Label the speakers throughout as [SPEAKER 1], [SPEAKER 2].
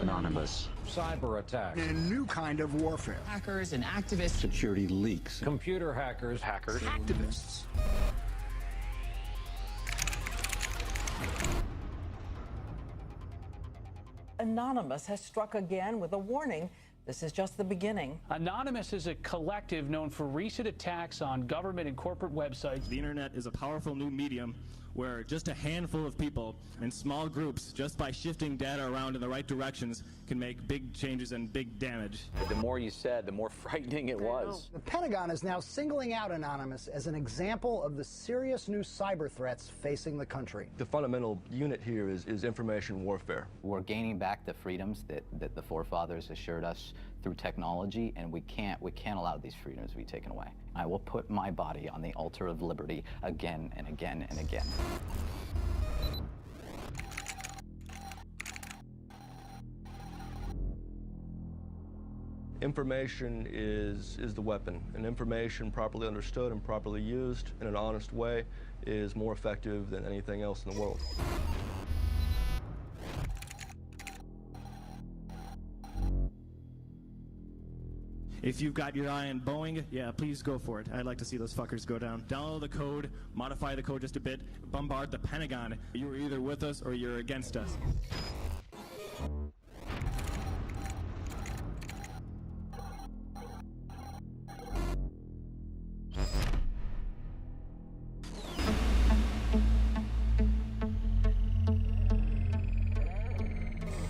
[SPEAKER 1] Anonymous. Cyber attacks.
[SPEAKER 2] A new kind of warfare.
[SPEAKER 3] Hackers and activists.
[SPEAKER 4] Security leaks.
[SPEAKER 1] Computer hackers.
[SPEAKER 4] Hackers.
[SPEAKER 2] Hacktivists.
[SPEAKER 5] Anonymous has struck again with a warning. This is just the beginning.
[SPEAKER 6] Anonymous is a collective known for recent attacks on government and corporate websites.
[SPEAKER 7] The internet is a powerful new medium where just a handful of people in small groups, just by shifting data around in the right directions, can make big changes and big damage.
[SPEAKER 8] The more you said, the more frightening it was.
[SPEAKER 9] The Pentagon is now singling out Anonymous as an example of the serious new cyber threats facing the country.
[SPEAKER 10] The fundamental unit here is information warfare.
[SPEAKER 8] We're gaining back the freedoms that the forefathers assured us through technology, and we can't allow these freedoms to be taken away. I will put my body on the altar of liberty again and again and again.
[SPEAKER 10] Information is the weapon, and information properly understood and properly used in an honest way is more effective than anything else in the world.
[SPEAKER 7] If you've got your eye on Boeing, yeah, please go for it. I'd like to see those fuckers go down. Download the code, modify the code just a bit, bombard the Pentagon. You're either with us or you're against us.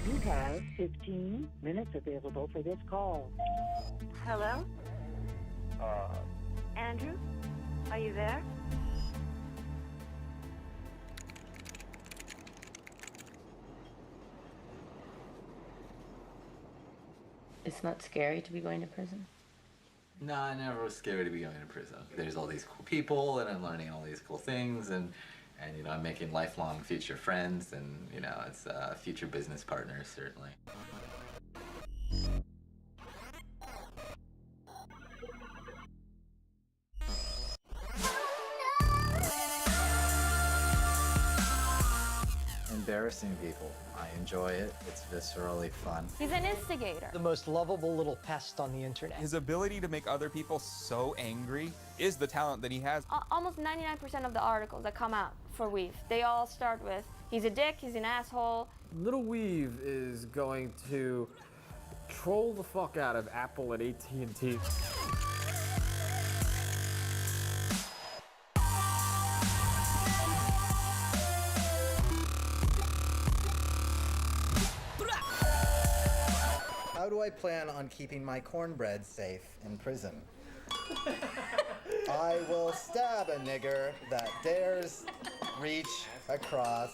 [SPEAKER 11] You have 15 minutes available for this call.
[SPEAKER 12] Hello? Andrew? Are you there?
[SPEAKER 13] It's not scary to be going to prison?
[SPEAKER 14] No, I never was scared to be going to prison. There's all these cool people, and I'm learning all these cool things, and you know, I'm making lifelong future friends, and you know, it's future business partners, certainly. Embarrassing people. I enjoy it. It's viscerally fun.
[SPEAKER 15] He's an instigator.
[SPEAKER 16] The most lovable little pest on the internet.
[SPEAKER 17] His ability to make other people so angry is the talent that he has.
[SPEAKER 15] Almost 99% of the articles that come out for Weave, they all start with, he's a dick, he's an asshole.
[SPEAKER 18] Little Weave is going to troll the fuck out of Apple and AT&T.
[SPEAKER 14] How do I plan on keeping my cornbread safe in prison? I will stab a nigger that dares reach across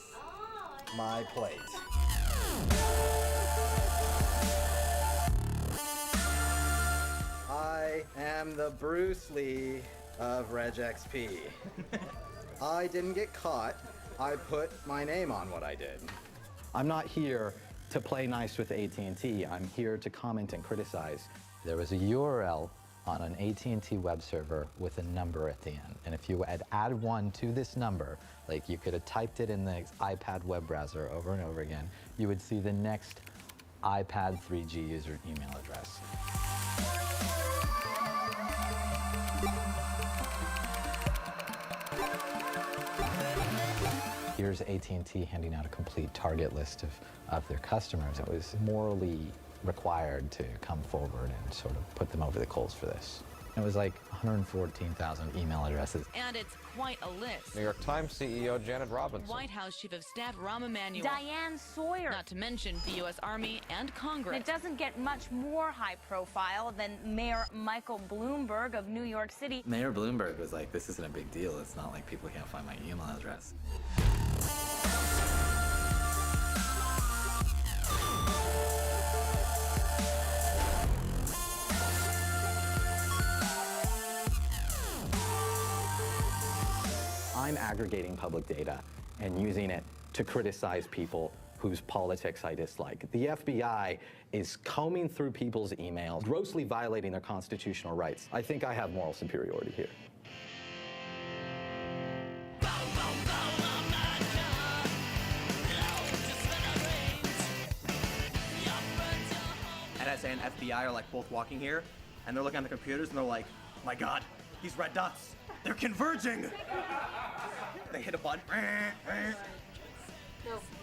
[SPEAKER 14] my plate. I am the Bruce Lee of Reg XP. I didn't get caught. I put my name on what I did. I'm not here to play nice with AT&T. I'm here to comment and criticize. There was a URL on an AT&T web server with a number at the end. And if you had added one to this number, like you could have typed it in the iPad web browser over and over again, you would see the next iPad 3G user email address. Here's AT&T handing out a complete target list of their customers. It was morally required to come forward and sort of put them over the coals for this. It was like 114,000 email addresses.
[SPEAKER 19] And it's quite a list.
[SPEAKER 20] New York Times CEO Janet Robinson.
[SPEAKER 19] White House Chief of Staff Rahm Emanuel.
[SPEAKER 15] Diane Sawyer.
[SPEAKER 19] Not to mention the U.S. Army and Congress.
[SPEAKER 15] It doesn't get much more high profile than Mayor Michael Bloomberg of New York City.
[SPEAKER 14] Mayor Bloomberg was like, this isn't a big deal. It's not like people can't find my email address. I'm aggregating public data and using it to criticize people whose politics I dislike. The FBI is combing through people's emails, grossly violating their constitutional rights. I think I have moral superiority here.
[SPEAKER 3] NSA and FBI are like both walking here, and they're looking at the computers and they're like, my God, these red dots, they're converging. They hit a button.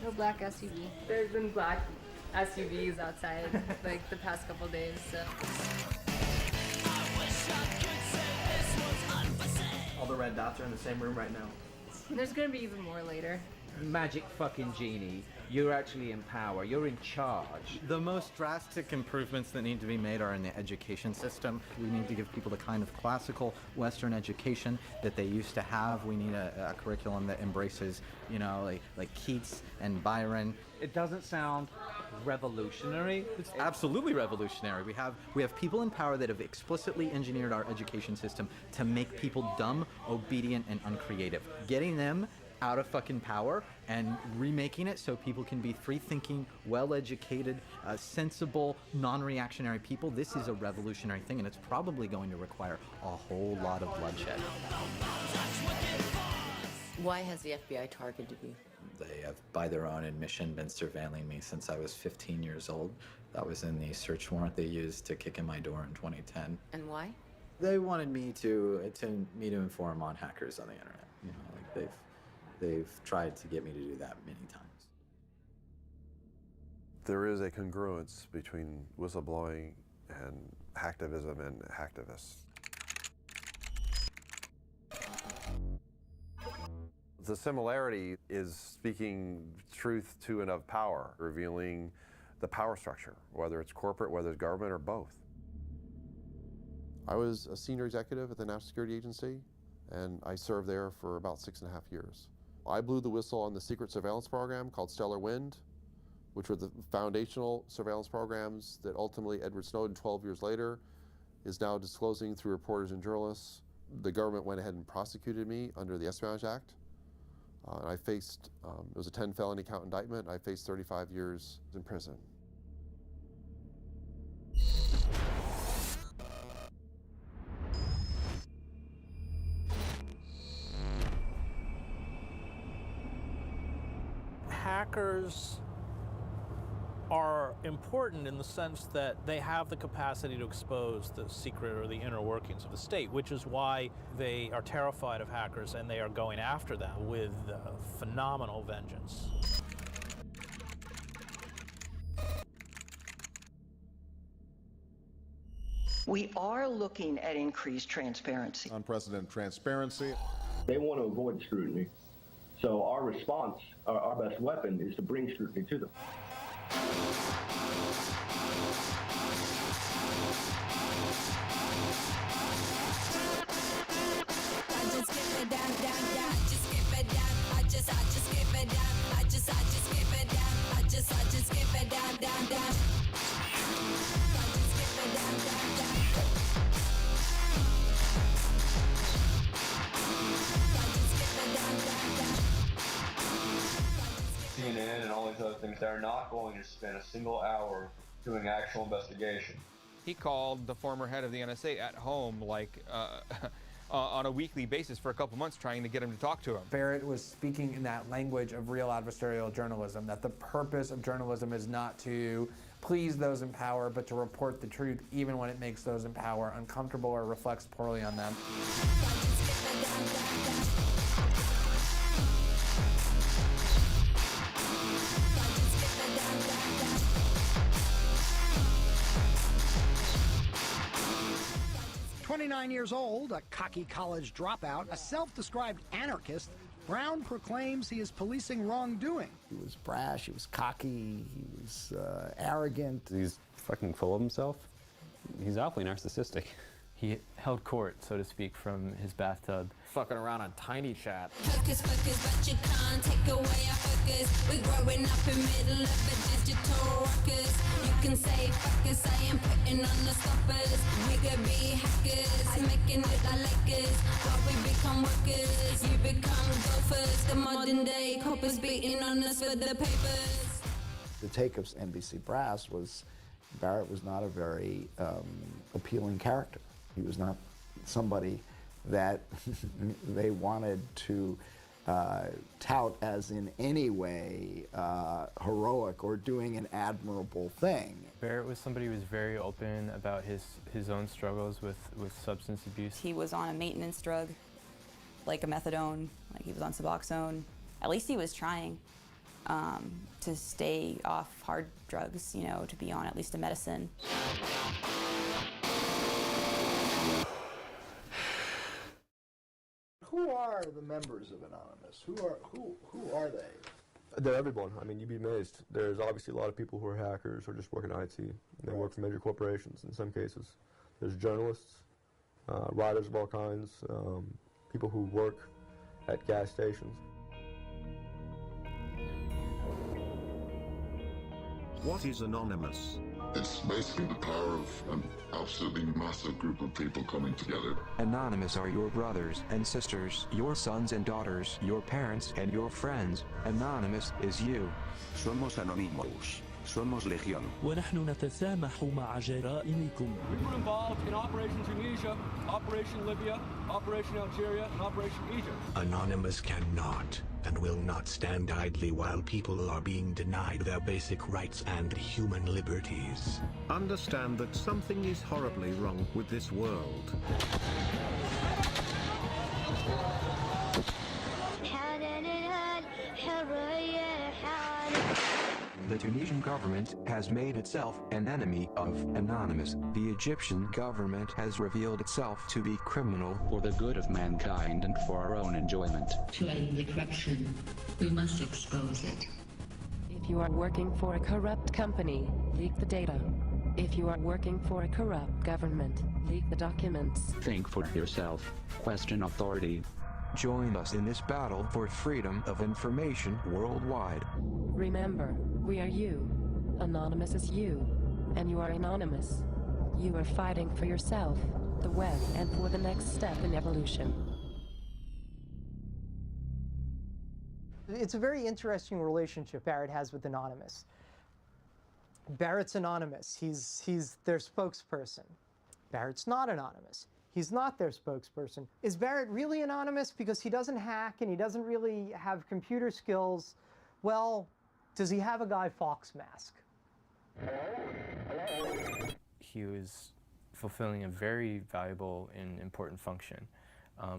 [SPEAKER 4] No black SUV. There's been black SUVs outside like the past couple days, so.
[SPEAKER 3] All the red dots are in the same room right now.
[SPEAKER 4] There's gonna be even more later.
[SPEAKER 21] Magic fucking genie. You're actually in power. You're in charge.
[SPEAKER 14] The most drastic improvements that need to be made are in the education system. We need to give people the kind of classical Western education that they used to have. We need a curriculum that embraces, you know, like Keats and Byron.
[SPEAKER 21] It doesn't sound revolutionary.
[SPEAKER 14] It's absolutely revolutionary. We have people in power that have explicitly engineered our education system to make people dumb, obedient, and uncreative. Getting them out of fucking power and remaking it so people can be free-thinking, well-educated, sensible, non-reactionary people. This is a revolutionary thing, and it's probably going to require a whole lot of bloodshed.
[SPEAKER 13] Why has the FBI targeted you?
[SPEAKER 8] They have, by their own admission, been surveilling me since I was 15 years old. That was in the search warrant they used to kick in my door in 2010.
[SPEAKER 13] And why?
[SPEAKER 8] They wanted me to inform on hackers on the internet. You know, like they've tried to get me to do that many times.
[SPEAKER 22] There is a congruence between whistleblowing and hacktivism and hacktivists. The similarity is speaking truth to and of power, revealing the power structure, whether it's corporate, whether it's government, or both. I was a senior executive at the National Security Agency, and I served there for about 6.5 years. I blew the whistle on the secret surveillance program called Stellar Wind, which were the foundational surveillance programs that ultimately Edward Snowden, 12 years later, is now disclosing through reporters and journalists. The government went ahead and prosecuted me under the Espionage Act. And I faced, it was a 10 felony count indictment. I faced 35 years in prison.
[SPEAKER 23] Hackers are important in the sense that they have the capacity to expose the secret or the inner workings of the state, which is why they are terrified of hackers and they are going after them with phenomenal vengeance.
[SPEAKER 24] We are looking at increased transparency.
[SPEAKER 25] Unprecedented transparency.
[SPEAKER 26] They want to avoid scrutiny. So our response, our best weapon, is to bring scrutiny to them. CNN and all these other things, they're not going to spend a single hour doing actual investigation.
[SPEAKER 17] He called the former head of the NSA at home, like, on a weekly basis for a couple months, trying to get him to talk to him.
[SPEAKER 27] Barrett was speaking in that language of real adversarial journalism, that the purpose of journalism is not to please those in power, but to report the truth even when it makes those in power uncomfortable or reflects poorly on them.
[SPEAKER 9] 29 years old, a cocky college dropout, a self-described anarchist, Brown proclaims he is policing wrongdoing.
[SPEAKER 2] He was brash, he was cocky, he was arrogant.
[SPEAKER 28] He's fucking full of himself. He's awfully narcissistic.
[SPEAKER 29] He held court, so to speak, from his bathtub.
[SPEAKER 18] Fucking around on Tiny Chat.
[SPEAKER 30] Focus, but you can't take away our focus. We're growing up in middle of a digital ruckus. You can say fuck us, I am putting on the stoppers. We could be hackers, making it like Lakers. While we become workers, you become golfers. The modern day coppers beating on us for the papers.
[SPEAKER 2] The take of NBC Brass was, Barrett was not a very appealing character. He was not somebody that they wanted to tout as in any way heroic or doing an admirable thing.
[SPEAKER 29] Barrett was somebody who was very open about his own struggles with substance abuse.
[SPEAKER 1] He was on a maintenance drug, like a methadone, like he was on Suboxone. At least he was trying to stay off hard drugs, you know, to be on at least a medicine.
[SPEAKER 2] Who are the members of Anonymous? Who are they?
[SPEAKER 5] They're everyone. I mean, you'd be amazed. There's obviously a lot of people who are hackers or just work in IT. They work for major corporations in some cases. There's journalists, writers of all kinds, people who work at gas stations.
[SPEAKER 6] What is Anonymous?
[SPEAKER 7] It's basically the power of an absolutely massive group of people coming together.
[SPEAKER 10] Anonymous are your brothers and sisters, your sons and daughters, your parents and your friends. Anonymous is you.
[SPEAKER 6] Somos Anonymous. Somos Legión.
[SPEAKER 11] ونحن نتسامح مع جرائمكم.
[SPEAKER 12] We were involved in Operation Tunisia, Operation Libya, Operation Algeria, and Operation Egypt.
[SPEAKER 11] Anonymous cannot and will not stand idly while people are being denied their basic rights and human liberties.
[SPEAKER 6] Understand that something is horribly wrong with this world.
[SPEAKER 10] The Tunisian government has made itself an enemy of Anonymous. The Egyptian government has revealed itself to be criminal
[SPEAKER 16] for the good of mankind and for our own enjoyment.
[SPEAKER 19] To end the corruption, we must expose it.
[SPEAKER 20] If you are working for a corrupt company, leak the data. If you are working for a corrupt government, leak the documents.
[SPEAKER 16] Think for yourself. Question authority.
[SPEAKER 10] Join us in this battle for freedom of information worldwide.
[SPEAKER 20] Remember, we are you. Anonymous is you. And you are anonymous. You are fighting for yourself, the web, and for the next step in evolution.
[SPEAKER 31] It's a very interesting relationship Barrett has with Anonymous. Barrett's anonymous. He's their spokesperson. Barrett's not anonymous. He's not their spokesperson. Is Barrett really anonymous because he doesn't hack and he doesn't really have computer skills? Well, does he have a Guy Fawkes mask?
[SPEAKER 29] He was fulfilling a very valuable and important function,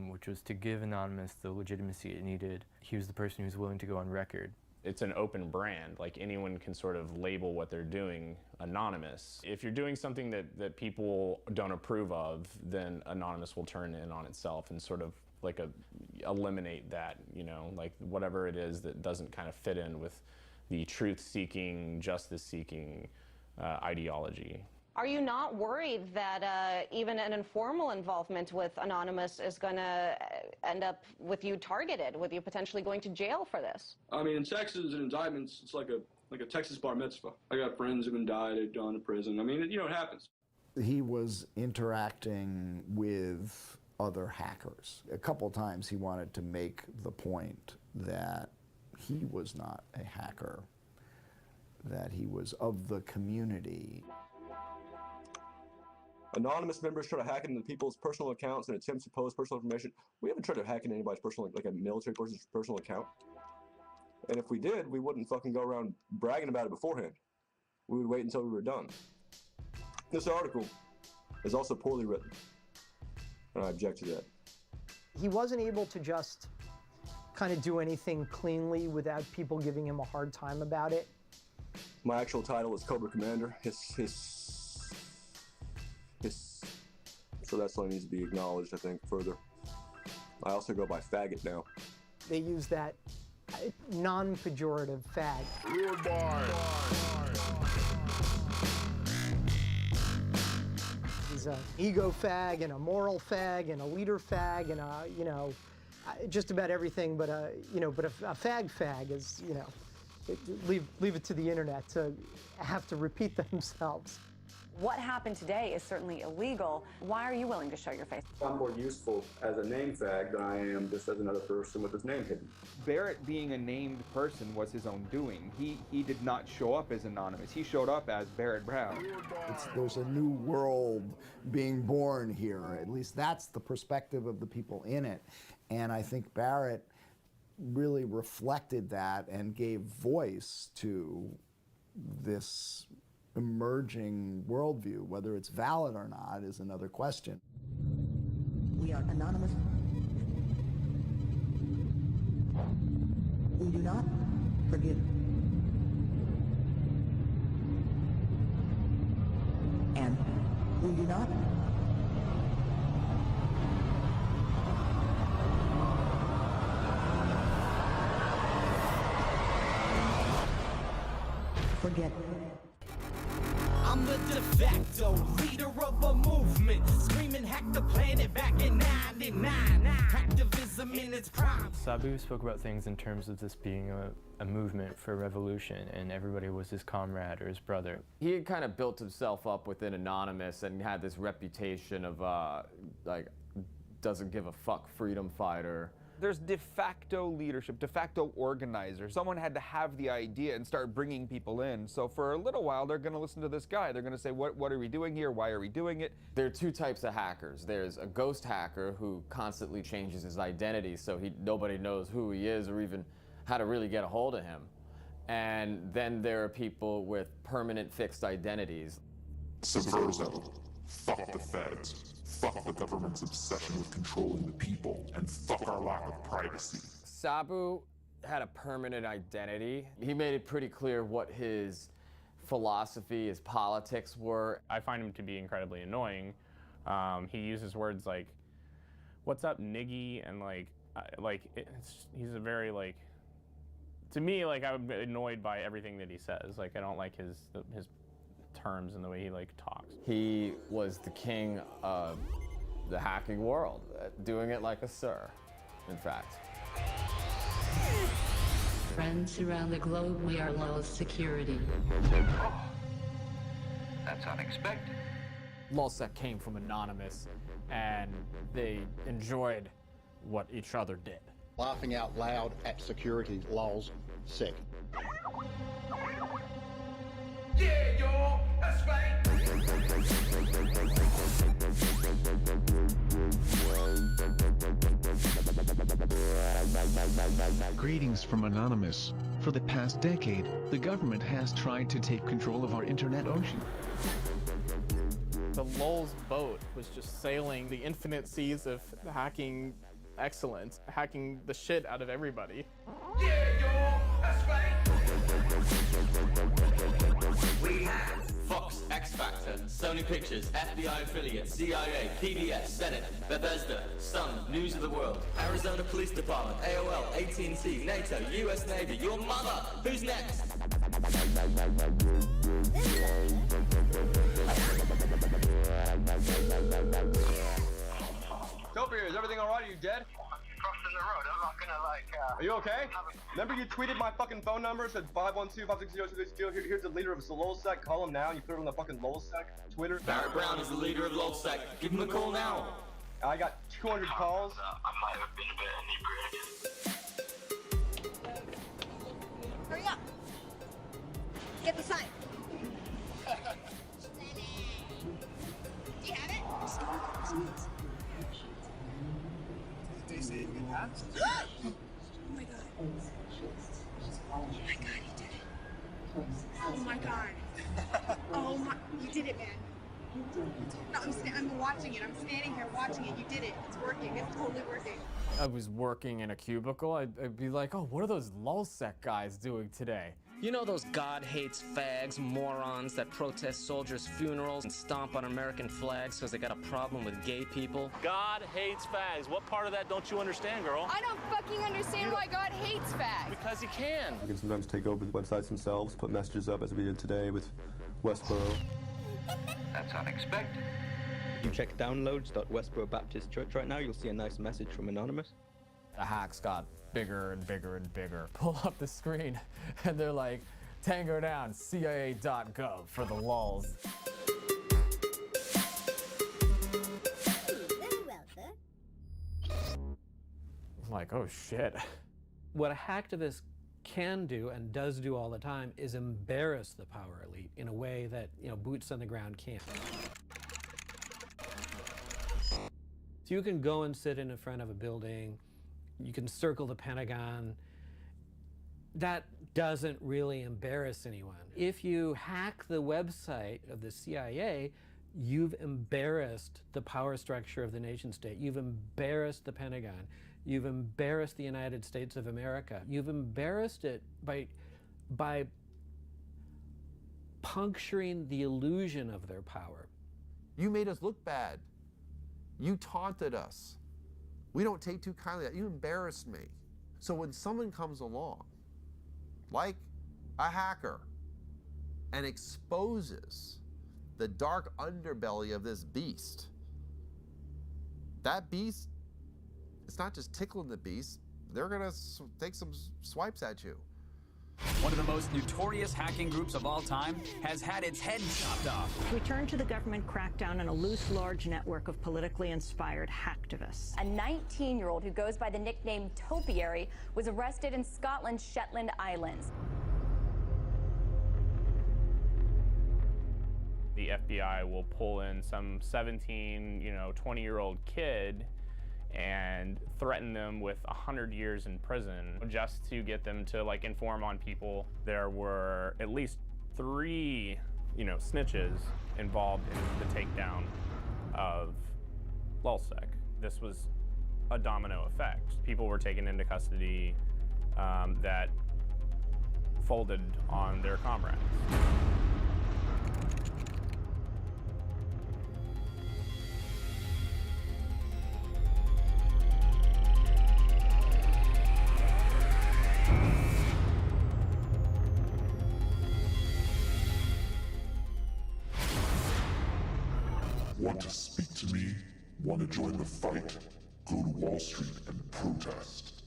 [SPEAKER 29] which was to give Anonymous the legitimacy it needed. He was the person who was willing to go on record.
[SPEAKER 32] It's an open brand, like anyone can sort of label what they're doing anonymous. If you're doing something that people don't approve of, then Anonymous will turn in on itself and sort of like eliminate that, you know, like whatever it is that doesn't kind of fit in with the truth-seeking, justice-seeking ideology.
[SPEAKER 33] Are you not worried that even an informal involvement with Anonymous is going to end up with you targeted, with you potentially going to jail for this?
[SPEAKER 34] I mean, in Texas and indictments, it's like a Texas bar mitzvah. I got friends who've been died, they've gone to prison. I mean, you know, it happens.
[SPEAKER 2] He was interacting with other hackers. A couple times he wanted to make the point that he was not a hacker, that he was of the community.
[SPEAKER 35] Anonymous members try to hack into people's personal accounts and attempt to post personal information. We haven't tried to hack into anybody's personal, like a military person's personal account. And if we did, we wouldn't fucking go around bragging about it beforehand. We would wait until we were done. This article is also poorly written, and I object to that.
[SPEAKER 31] He wasn't able to just kind of do anything cleanly without people giving him a hard time about it.
[SPEAKER 35] My actual title is Cobra Commander. So that's something that needs to be acknowledged, I think, further. I also go by faggot now.
[SPEAKER 31] They use that non-pejorative fag. He's an ego fag and a moral fag and a leader fag and a, you know, just about everything but a, you know, but a fag is, you know, leave it to the internet to have to repeat themselves.
[SPEAKER 36] What happened today is certainly illegal. Why are you willing to show your face?
[SPEAKER 35] I'm more useful as a name fag than I am just as another person with his name hidden.
[SPEAKER 17] Barrett being a named person was his own doing. He did not show up as anonymous. He showed up as Barrett Brown.
[SPEAKER 2] There's a new world being born here. At least that's the perspective of the people in it. And I think Barrett really reflected that and gave voice to this emerging worldview. Whether it's valid or not is another question.
[SPEAKER 3] We are anonymous. We do not forgive. And we do not forget.
[SPEAKER 4] I'm the de facto leader of a movement, screaming hack the planet back in 99. Hacktivism in its prime.
[SPEAKER 29] Sabu spoke about things in terms of this being a movement for revolution, and everybody was his comrade or his brother.
[SPEAKER 8] He had kind of built himself up within Anonymous and had this reputation of like, doesn't give a fuck freedom fighter.
[SPEAKER 17] There's de facto leadership, de facto organizers. Someone had to have the idea and start bringing people in. So for a little while, they're going to listen to this guy. They're going to say, what are we doing here? Why are we doing it?
[SPEAKER 8] There are two types of hackers. There's a ghost hacker who constantly changes his identity so nobody knows who he is or even how to really get a hold of him. And then there are people with permanent fixed identities.
[SPEAKER 7] Subversive. Fuck the feds. Fuck the government's obsession with controlling the people, and fuck our lack of privacy.
[SPEAKER 8] Sabu had a permanent identity. He made it pretty clear what his philosophy, his politics were.
[SPEAKER 32] I find him to be incredibly annoying. He uses words like, "What's up, niggy?" and he's a very to me, I'm annoyed by everything that he says. I don't like his terms and the way he talks.
[SPEAKER 8] He was the king of the hacking world, doing it like a sir, in fact.
[SPEAKER 19] Friends around the globe, we are lowest security.
[SPEAKER 9] Oh, that's unexpected.
[SPEAKER 13] LulzSec came from Anonymous, and they enjoyed what each other did.
[SPEAKER 14] Laughing out loud at security, LulzSec.
[SPEAKER 9] Yeah, y'all, that's right.
[SPEAKER 15] Greetings from Anonymous. For the past decade, the government has tried to take control of our internet ocean.
[SPEAKER 18] The Lulz boat was just sailing the infinite seas of hacking excellence, hacking the shit out of everybody.
[SPEAKER 9] Yeah, y'all, that's right. We have
[SPEAKER 21] Fox, X Factor, Sony Pictures, FBI affiliate, CIA, PBS, Senate, Bethesda, Sun, News of the World, Arizona Police Department, AOL, AT&T, NATO, US Navy, your mother! Who's next?
[SPEAKER 12] Topiary, is everything alright? Are you dead?
[SPEAKER 9] Crossing the road, I'm not gonna
[SPEAKER 12] Are you okay? Remember you tweeted my fucking phone number, said 512-560-262. Here's the leader of LulzSec, call him now, and you put it on the fucking LulzSec Twitter.
[SPEAKER 21] Barrett Brown is the leader of LulzSec. Give him a call now.
[SPEAKER 12] I got 200 calls.
[SPEAKER 9] I might have been a bit inebriated.
[SPEAKER 22] Hurry up! Get the sign. Do you have it?
[SPEAKER 9] They say you can have it.
[SPEAKER 22] Oh my god. Oh my god, you did it. Oh my god. Oh my, you did it, man. No, I'm watching it. I'm standing here watching it. You did it. It's working. It's totally working.
[SPEAKER 13] I was working in a cubicle, I'd be like, oh, what are those LulzSec guys doing today?
[SPEAKER 23] You know those God hates fags, morons that protest soldiers' funerals and stomp on American flags because they got a problem with gay people?
[SPEAKER 24] God hates fags. What part of that don't you understand, girl?
[SPEAKER 22] I don't fucking understand why God hates fags.
[SPEAKER 24] Because he can.
[SPEAKER 5] You can sometimes take over the websites themselves, put messages up as we did today with Westboro.
[SPEAKER 9] That's unexpected.
[SPEAKER 25] If you check downloads.westboro Baptist Church right now, you'll see a nice message from Anonymous.
[SPEAKER 13] The hacks got bigger and bigger and bigger. Pull up the screen and they're like, Tango down, CIA.gov for the lulz.
[SPEAKER 26] Very well, sir.
[SPEAKER 13] I'm like, oh shit.
[SPEAKER 27] What a hacktivist can do and does do all the time is embarrass the power elite in a way that, boots on the ground can't. So you can go and sit in front of a building You can circle the Pentagon. That doesn't really embarrass anyone. If you hack the website of the CIA, you've embarrassed the power structure of the nation state. You've embarrassed the Pentagon. You've embarrassed the United States of America. You've embarrassed it by puncturing the illusion of their power.
[SPEAKER 1] You made us look bad. You taunted us. We don't take too kindly that. You embarrassed me. So when someone comes along, like a hacker, and exposes the dark underbelly of this beast, that beast, it's not just tickling the beast, they're gonna take some swipes at you.
[SPEAKER 2] One of the most notorious hacking groups of all time has had its head chopped off.
[SPEAKER 3] We turn to the government crackdown on a loose, large network of politically inspired hacktivists.
[SPEAKER 4] A 19-year-old who goes by the nickname Topiary was arrested in Scotland's Shetland Islands.
[SPEAKER 32] The FBI will pull in some 17, 20-year-old kid and threaten them with 100 years in prison just to get them to inform on people. There were at least 3, snitches involved in the takedown of Lulzsec. This was a domino effect. People were taken into custody that folded on their comrades.
[SPEAKER 7] Want to speak to me? Want to join the fight? Go to Wall Street and protest.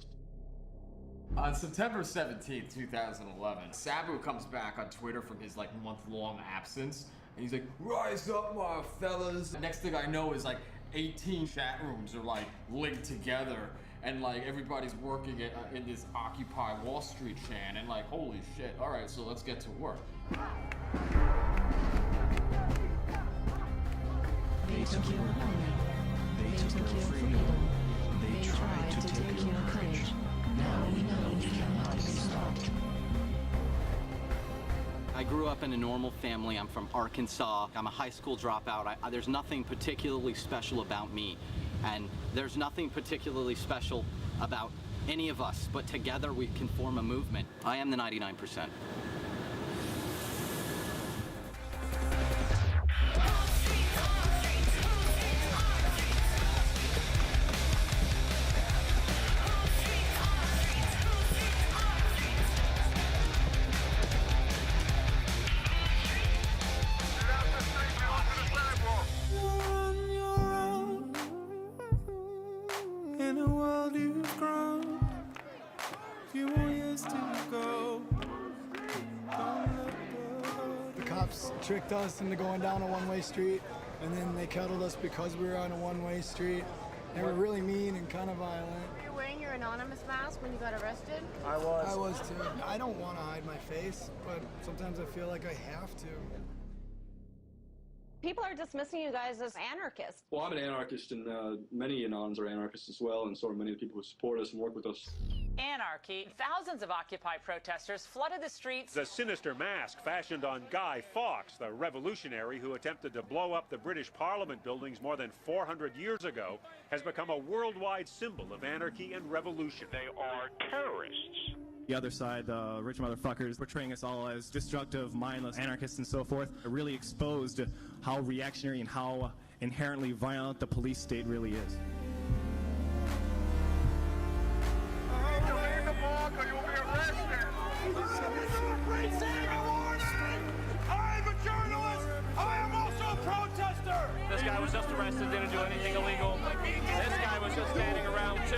[SPEAKER 8] On September 17th, 2011, Sabu comes back on Twitter from his month-long absence, and he's like, "Rise up, my fellas." The next thing I know is 18 chat rooms are linked together, and everybody's working in this Occupy Wall Street chant, and holy shit, all right, so let's get to work.
[SPEAKER 19] They took your honor. They took your freedom. They tried to take your courage. Now we know you cannot be stopped.
[SPEAKER 6] I grew up in a normal family. I'm from Arkansas. I'm a high school dropout. There's nothing particularly special about me. And there's nothing particularly special about any of us. But together we can form a movement. I am the 99%.
[SPEAKER 10] Tricked us into going down a one-way street, and then they kettled us because we were on a one-way street. They were really mean and kind of violent.
[SPEAKER 11] You're wearing your anonymous mask when you got arrested?
[SPEAKER 10] I was too. I don't want to hide my face, but sometimes I feel like I have to.
[SPEAKER 4] People are dismissing you guys as anarchists.
[SPEAKER 16] Well, I'm an anarchist, and many Anons are anarchists as well, and so are many of the people who support us and work with us.
[SPEAKER 20] Anarchy. Thousands of Occupy protesters flooded the streets.
[SPEAKER 28] The sinister mask fashioned on Guy Fawkes, the revolutionary who attempted to blow up the British Parliament buildings more than 400 years ago, has become a worldwide symbol of anarchy and revolution. They are terrorists.
[SPEAKER 30] The other side, the rich motherfuckers, portraying us all as destructive, mindless anarchists and so forth, really exposed how reactionary and how inherently violent the police state really is.
[SPEAKER 24] I'm a journalist! I am also a protester! This guy was just arrested, didn't do anything illegal. This guy was just standing around too.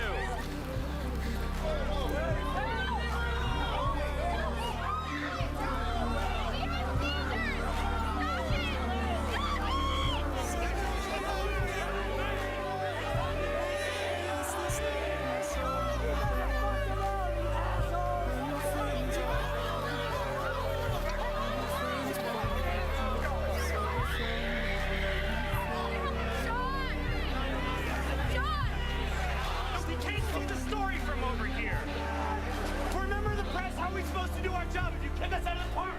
[SPEAKER 24] do our job if you kick us out of the park!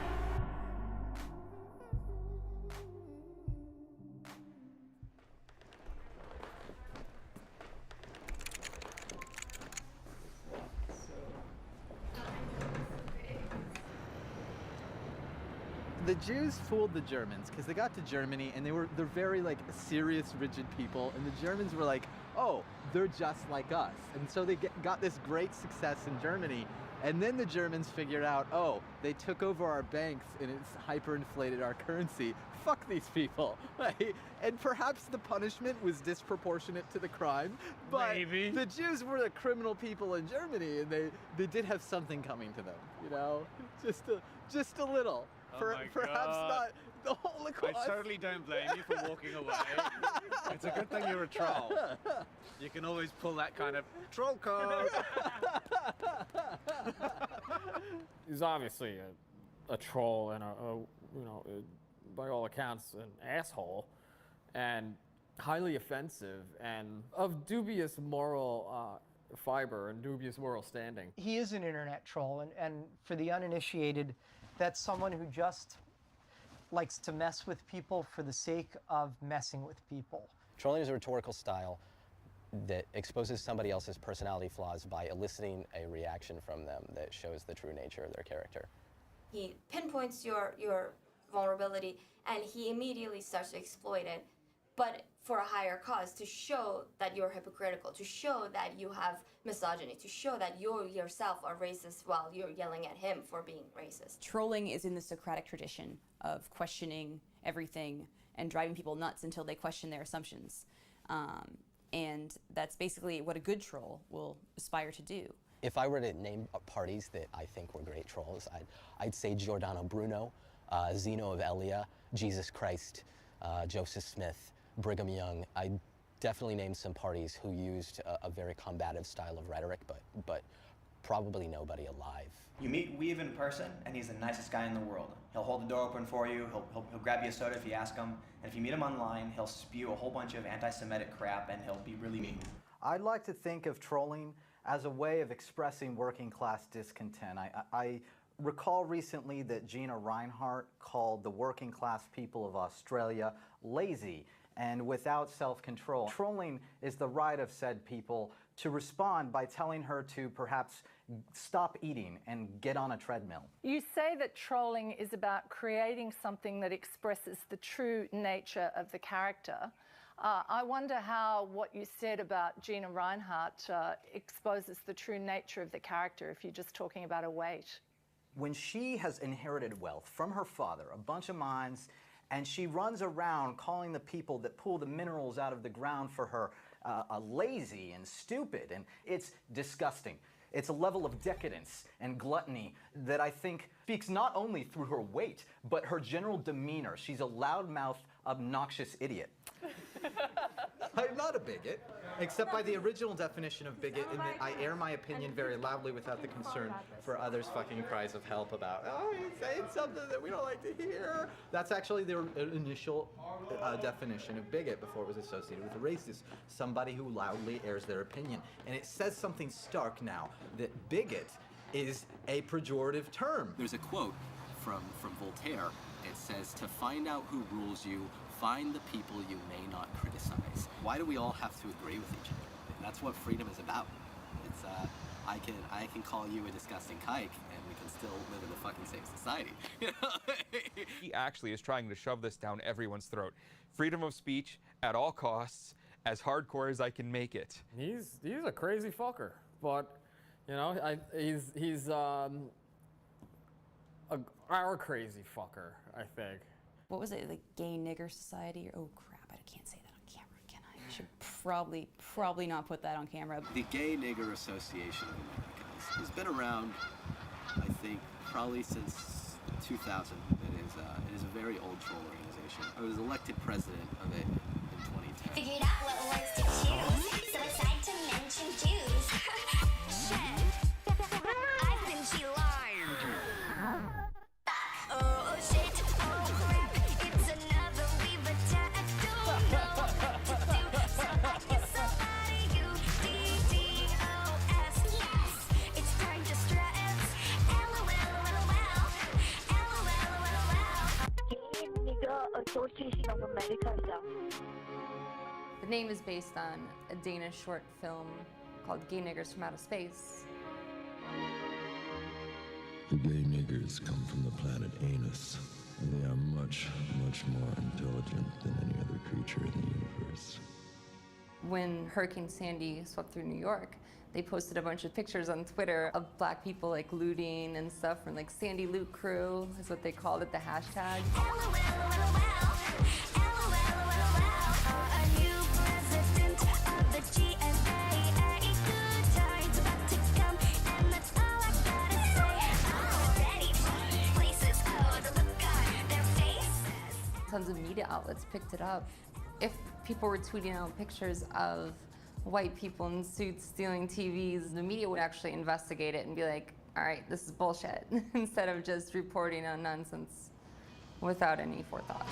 [SPEAKER 5] The Jews fooled the Germans because they got to Germany and they're very like serious, rigid people, and the Germans were like, oh, they're just like us, and so they got this great success in Germany, and then the Germans figured out, oh, they took over our banks and it's hyperinflated our currency. Fuck these people, right? And perhaps the punishment was disproportionate to the crime, but maybe the Jews were the criminal people in Germany, and they did have something coming to them, you know, just a little. Perhaps not the Holocaust.
[SPEAKER 9] I totally don't blame you for walking away. It's a good thing you're a troll. You can always pull that kind of troll card.
[SPEAKER 13] He's obviously a troll and by all accounts, an asshole, and highly offensive and of dubious moral fiber and dubious moral standing.
[SPEAKER 12] He is an internet troll, and for the uninitiated, that's someone who just likes to mess with people for the sake of messing with people.
[SPEAKER 14] Trolling is a rhetorical style that exposes somebody else's personality flaws by eliciting a reaction from them that shows the true nature of their character.
[SPEAKER 15] He pinpoints your vulnerability and he immediately starts to exploit it, but for a higher cause, to show that you're hypocritical, to show that you have misogyny, to show that you yourself are racist while you're yelling at him for being racist.
[SPEAKER 17] Trolling is in the Socratic tradition of questioning everything and driving people nuts until they question their assumptions. And that's basically what a good troll will aspire to do.
[SPEAKER 14] If I were to name parties that I think were great trolls, I'd say Giordano Bruno, Zeno of Elia, Jesus Christ, Joseph Smith, Brigham Young. I definitely named some parties who used a very combative style of rhetoric, but probably nobody alive.
[SPEAKER 18] You meet Weave in person, and he's the nicest guy in the world. He'll hold the door open for you, he'll grab you a soda if you ask him, and if you meet him online, he'll spew a whole bunch of anti-Semitic crap, and he'll be really mean.
[SPEAKER 21] I'd like to think of trolling as a way of expressing working class discontent. I recall recently that Gina Reinhart called the working class people of Australia lazy and without self-control. Trolling is the right of said people to respond by telling her to perhaps stop eating and get on a treadmill.
[SPEAKER 22] You say that trolling is about creating something that expresses the true nature of the character. I wonder how what you said about Gina Reinhart exposes the true nature of the character if you're just talking about her weight.
[SPEAKER 21] When she has inherited wealth from her father, a bunch of mines, and she runs around calling the people that pull the minerals out of the ground for her lazy and stupid, and it's disgusting. It's a level of decadence and gluttony that I think speaks not only through her weight, but her general demeanor. She's a loudmouthed, obnoxious idiot.
[SPEAKER 5] I'm not a bigot, except by the original definition of bigot, in that I air my opinion very loudly without the concern for others' fucking cries of help about, oh, he's saying something that we don't like to hear. That's actually the initial definition of bigot before it was associated with a racist, somebody who loudly airs their opinion. And it says something stark now, that bigot is a pejorative term.
[SPEAKER 6] There's a quote from Voltaire. It says, to find out who rules you, find the people you may not criticize. Why do we all have to agree with each other? And that's what freedom is about. It's I can call you a disgusting kike, and we can still live in a fucking safe society. You know?
[SPEAKER 23] He actually is trying to shove this down everyone's throat. Freedom of speech at all costs, as hardcore as I can make it.
[SPEAKER 13] He's a crazy fucker, but you know, he's our crazy fucker, I think.
[SPEAKER 17] What was it, like gay nigger society? Oh crap, I can't say that on camera, can I? I should probably not put that on camera.
[SPEAKER 6] The Gay Nigger Association of America has been around, I think, probably since 2000. It is a very old troll organization. I was elected president of it in 2010.
[SPEAKER 26] Figured out what words to choose, so it's time to mention Jews. Shit, I've been G-lined. Oh shit, oh crap, it's another we've attacked. Don't know what to do, so I guess somebody U-D-D-O-S. Yes, it's time to stress. LOL,
[SPEAKER 1] The name is based on a Danish short film called Gay Niggers from Outer Space.
[SPEAKER 2] The gay niggers come from the planet Anus, and they are much, much more intelligent than any other creature in the universe.
[SPEAKER 1] When Hurricane Sandy swept through New York, they posted a bunch of pictures on Twitter of black people like looting and stuff from like Sandy Loot Crew is what they called it, the hashtag. Tons of media outlets picked it up. If people were tweeting out pictures of white people in suits stealing TVs, the media would actually investigate it and be like, all right, this is bullshit, instead of just reporting on nonsense without any forethought.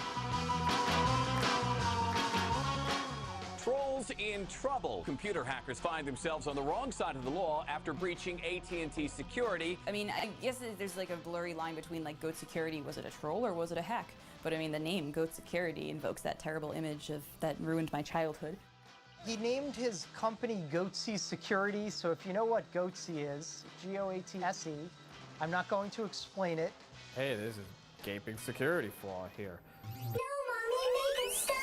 [SPEAKER 3] Trolls in trouble. Computer hackers find themselves on the wrong side of the law after breaching AT&T security.
[SPEAKER 17] I mean, I guess there's like a blurry line between like Goat Security, was it a troll or was it a hack? But I mean, the name Goat Security invokes that terrible image of that ruined my childhood.
[SPEAKER 12] He named his company Goatsy Security, so if you know what Goatsy is, G-O-A-T-S-E, I'm not going to explain it.
[SPEAKER 13] Hey, there's a gaping security flaw here.
[SPEAKER 26] No, Mommy, make it stop!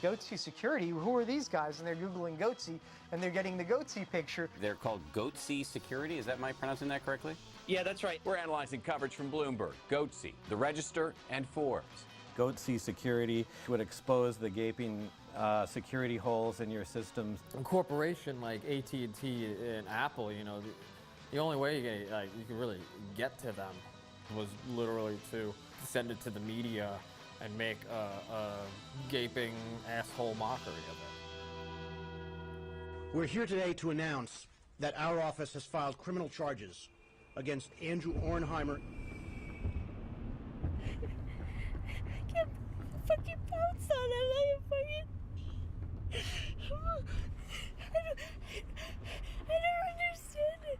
[SPEAKER 12] Goatsy Security, who are these guys? And they're Googling Goatsy, and they're getting the Goatsy picture.
[SPEAKER 3] They're called Goatsy Security. Is that my pronouncing that correctly?
[SPEAKER 7] Yeah, that's right.
[SPEAKER 3] We're analyzing coverage from Bloomberg, Goatsy, The Register, and Forbes.
[SPEAKER 8] Goatsy Security would expose the gaping security holes in your systems.
[SPEAKER 13] A corporation like AT&T and Apple, you know, the only way you could really get to them was literally to send it to the media and make a gaping asshole mockery of it.
[SPEAKER 11] We're here today to announce that our office has filed criminal charges against Andrew Ornheimer.
[SPEAKER 26] I can't fucking bounce on it. I don't understand it.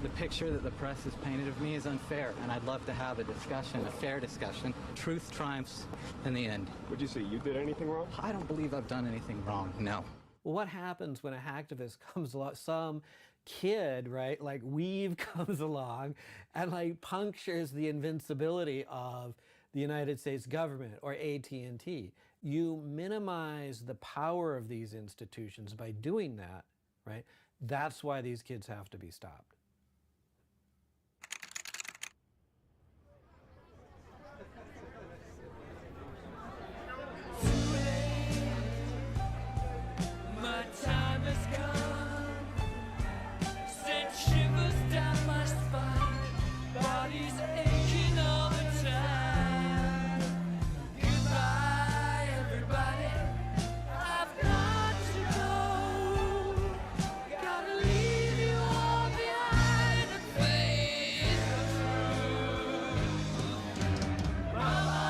[SPEAKER 19] The picture that the press has painted of me is unfair, and I'd love to have a discussion, a fair discussion. Truth triumphs in the end.
[SPEAKER 25] Would you say you did anything wrong?
[SPEAKER 19] I don't believe I've done anything wrong, no.
[SPEAKER 27] Well, what happens when a hacktivist comes along, some kid, right, like Weave comes along and like punctures the invincibility of the United States government or AT&T? You minimize the power of these institutions by doing that, right? That's why these kids have to be stopped.
[SPEAKER 26] My time has come, sent shivers down my spine, body's aching all the time. Goodbye, everybody, I've got to go, gotta leave you all behind and face the truth. Mama.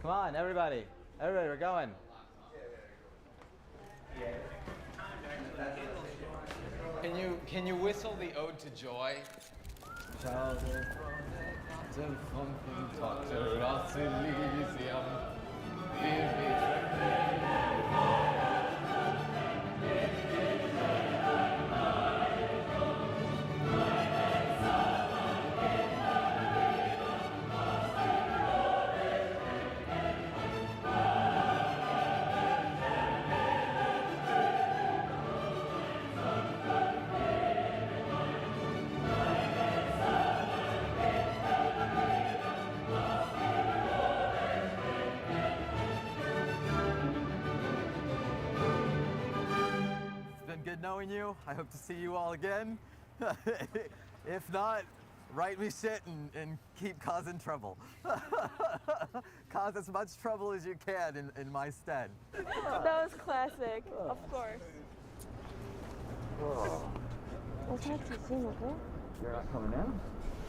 [SPEAKER 21] Come on, everybody. Everybody, we're going.
[SPEAKER 29] Can you whistle the Ode to Joy?
[SPEAKER 5] enjoyed knowing you. I hope to see you all again. If not, write me shit and keep causing trouble. Cause as much trouble as you can in my stead.
[SPEAKER 4] That was classic, of course. We'll talk to you soon, okay?
[SPEAKER 5] You're not coming in?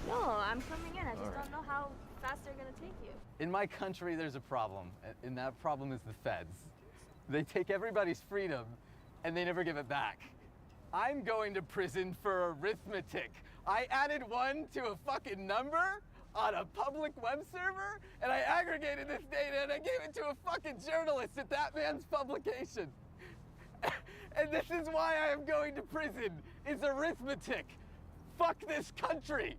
[SPEAKER 4] No, I'm coming in. I just don't know how fast they're gonna take you.
[SPEAKER 5] In my country, there's a problem, and that problem is the feds. They take everybody's freedom, and they never give it back. I'm going to prison for arithmetic. I added 1 to a fucking number on a public web server, and I aggregated this data, and I gave it to a fucking journalist at that man's publication. And this is why I am going to prison. It's arithmetic. Fuck this country.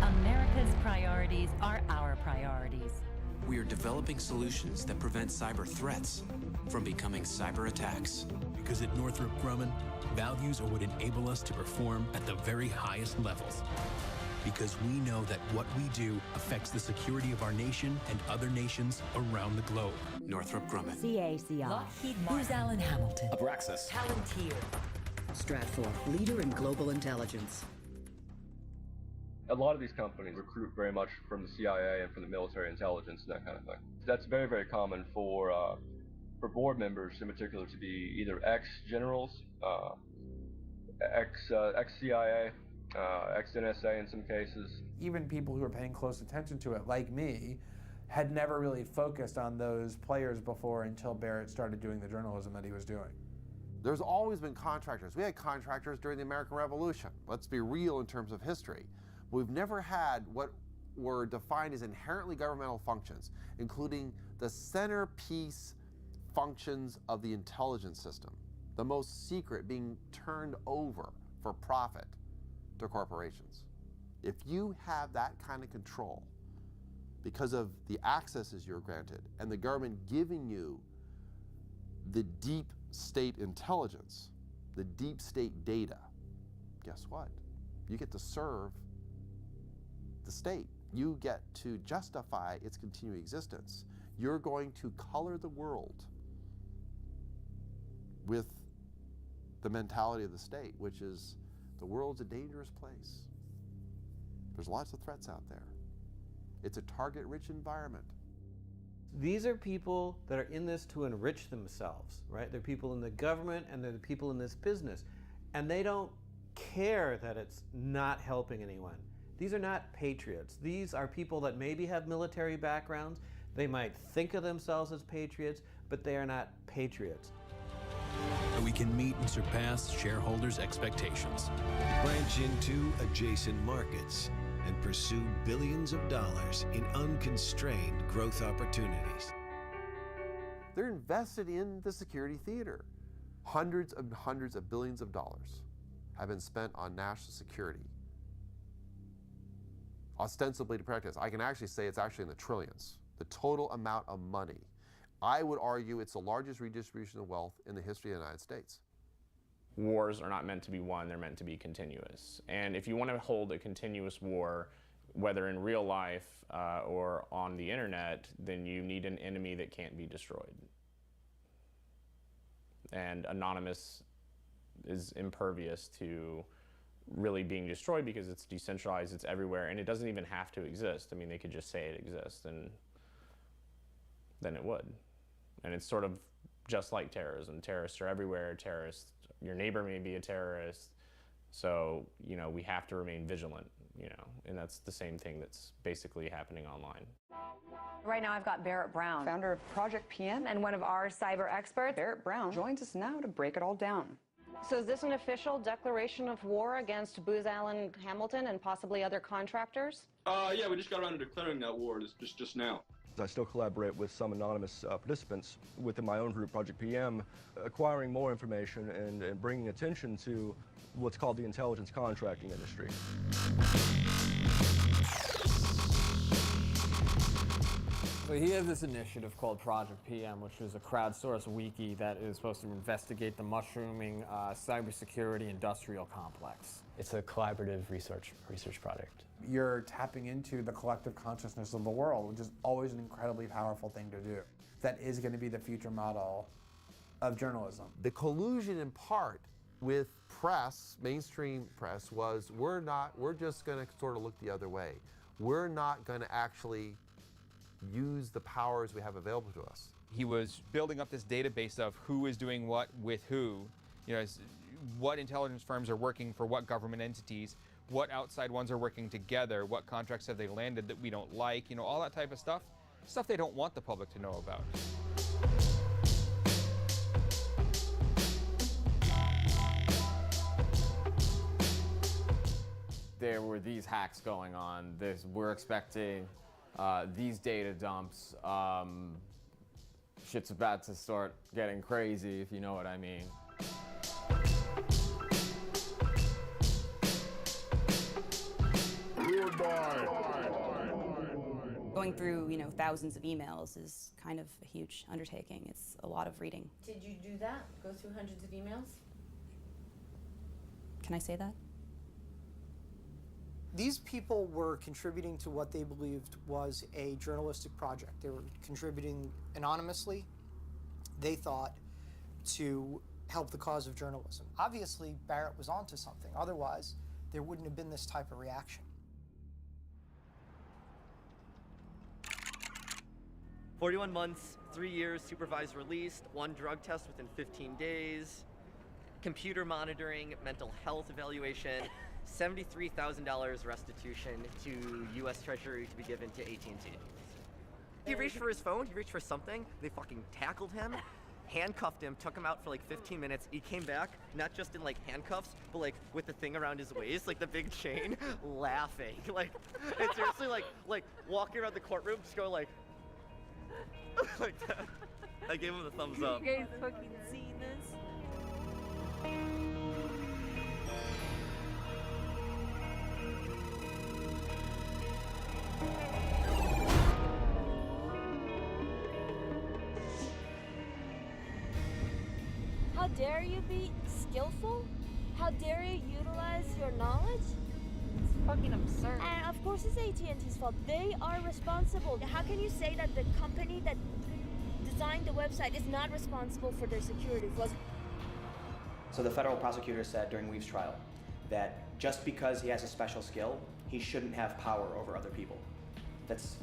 [SPEAKER 7] America's priorities are our priorities.
[SPEAKER 9] We are developing solutions that prevent cyber threats from becoming cyber attacks.
[SPEAKER 10] Because at Northrop Grumman, values are what enable us to perform at the very highest levels. Because we know that what we do affects the security of our nation and other nations around the globe.
[SPEAKER 9] Northrop Grumman.
[SPEAKER 7] CACI. Lockheed Martin. Booz Allen Hamilton.
[SPEAKER 9] Abraxas.
[SPEAKER 7] Palantir.
[SPEAKER 16] Stratfor, leader in global intelligence.
[SPEAKER 20] A lot of these companies recruit very much from the CIA and from the military intelligence and that kind of thing. That's very, very common for board members in particular to be either ex-generals, ex-CIA, ex-NSA in some cases.
[SPEAKER 24] Even people who are paying close attention to it, like me, had never really focused on those players before until Barrett started doing the journalism that he was doing.
[SPEAKER 25] There's always been contractors. We had contractors during the American Revolution. Let's be real in terms of history. We've never had what were defined as inherently governmental functions, including the centerpiece functions of the intelligence system, the most secret being turned over for profit to corporations. If you have that kind of control because of the accesses you're granted and the government giving you the deep state intelligence, the deep state data, guess what? You get to serve the state. You get to justify its continuing existence. You're going to color the world with the mentality of the state, which is the world's a dangerous place. There's lots of threats out there. It's a target-rich environment.
[SPEAKER 27] These are people that are in this to enrich themselves, right? They're people in the government and they're the people in this business. And they don't care that it's not helping anyone. These are not patriots. These are people that maybe have military backgrounds. They might think of themselves as patriots, but they are not patriots.
[SPEAKER 10] We can meet and surpass shareholders' expectations.
[SPEAKER 28] Branch into adjacent markets and pursue billions of dollars in unconstrained growth opportunities.
[SPEAKER 25] They're invested in the security theater. Hundreds of billions of dollars have been spent on national security, ostensibly to protect us. I can actually say it's actually in the trillions, the total amount of money. I would argue it's the largest redistribution of wealth in the history of the United States.
[SPEAKER 30] Wars are not meant to be won, they're meant to be continuous. And if you want to hold a continuous war, whether in real life or on the internet, then you need an enemy that can't be destroyed. And Anonymous is impervious to really being destroyed because it's decentralized, it's everywhere, and it doesn't even have to exist. I mean, they could just say it exists, and then it would. And it's sort of just like terrorism. Terrorists are everywhere. Your neighbor may be a terrorist. So, you know, we have to remain vigilant, you know, and that's the same thing that's basically happening online.
[SPEAKER 31] Right now I've got Barrett Brown, founder of Project PM and one of our cyber experts. Barrett Brown joins us now to break it all down. So is this an official declaration of war against Booz Allen Hamilton and possibly other contractors?
[SPEAKER 32] Yeah, we just got around to declaring that war just now.
[SPEAKER 20] I still collaborate with some anonymous participants within my own group, Project PM, acquiring more information and bringing attention to what's called the intelligence contracting industry.
[SPEAKER 13] So he has this initiative called Project PM, which is a crowdsourced wiki that is supposed to investigate the mushrooming cybersecurity industrial complex.
[SPEAKER 1] It's a collaborative research project.
[SPEAKER 24] You're tapping into the collective consciousness of the world, which is always an incredibly powerful thing to do. That is going to be the future model of journalism.
[SPEAKER 25] The collusion in part with press, mainstream press, was we're just going to sort of look the other way. We're not going to actually use the powers we have available to us.
[SPEAKER 2] He was building up this database of who is doing what with who, you know, what intelligence firms are working for what government entities, what outside ones are working together, what contracts have they landed that we don't like, you know, all that type of stuff they don't want the public to know about.
[SPEAKER 13] There were these hacks going on. We're expecting these data dumps. Shit's about to start getting crazy, if you know what I mean.
[SPEAKER 3] Going through, you know, thousands of emails is kind of a huge undertaking. It's a lot of reading.
[SPEAKER 6] Did you do that? Go through hundreds of emails?
[SPEAKER 3] Can I say that?
[SPEAKER 8] These people were contributing to what they believed was a journalistic project. They were contributing anonymously, they thought, to help the cause of journalism. Obviously, Barrett was onto something. Otherwise, there wouldn't have been this type of reaction.
[SPEAKER 12] 41 months, 3 years supervised release, 1 drug test within 15 days, computer monitoring, mental health evaluation, $73,000 restitution to U.S. Treasury to be given to AT&T. He reached for his phone, he reached for something, they fucking tackled him, handcuffed him, took him out for like 15 minutes. He came back, not just in like handcuffs, but like with the thing around his waist, like the big chain, laughing. Like, it's seriously like walking around the courtroom, just going like that. I gave him the thumbs up.
[SPEAKER 4] You guys fucking see this? How dare you be skillful? How dare you utilize your knowledge? It's fucking absurd. And of course it's AT&T's fault. They are responsible. How can you say that the company that designed the website is not responsible for their security flaws?
[SPEAKER 14] So the federal prosecutor said during Weave's trial that just because he has a special skill, he shouldn't have power over other people. That's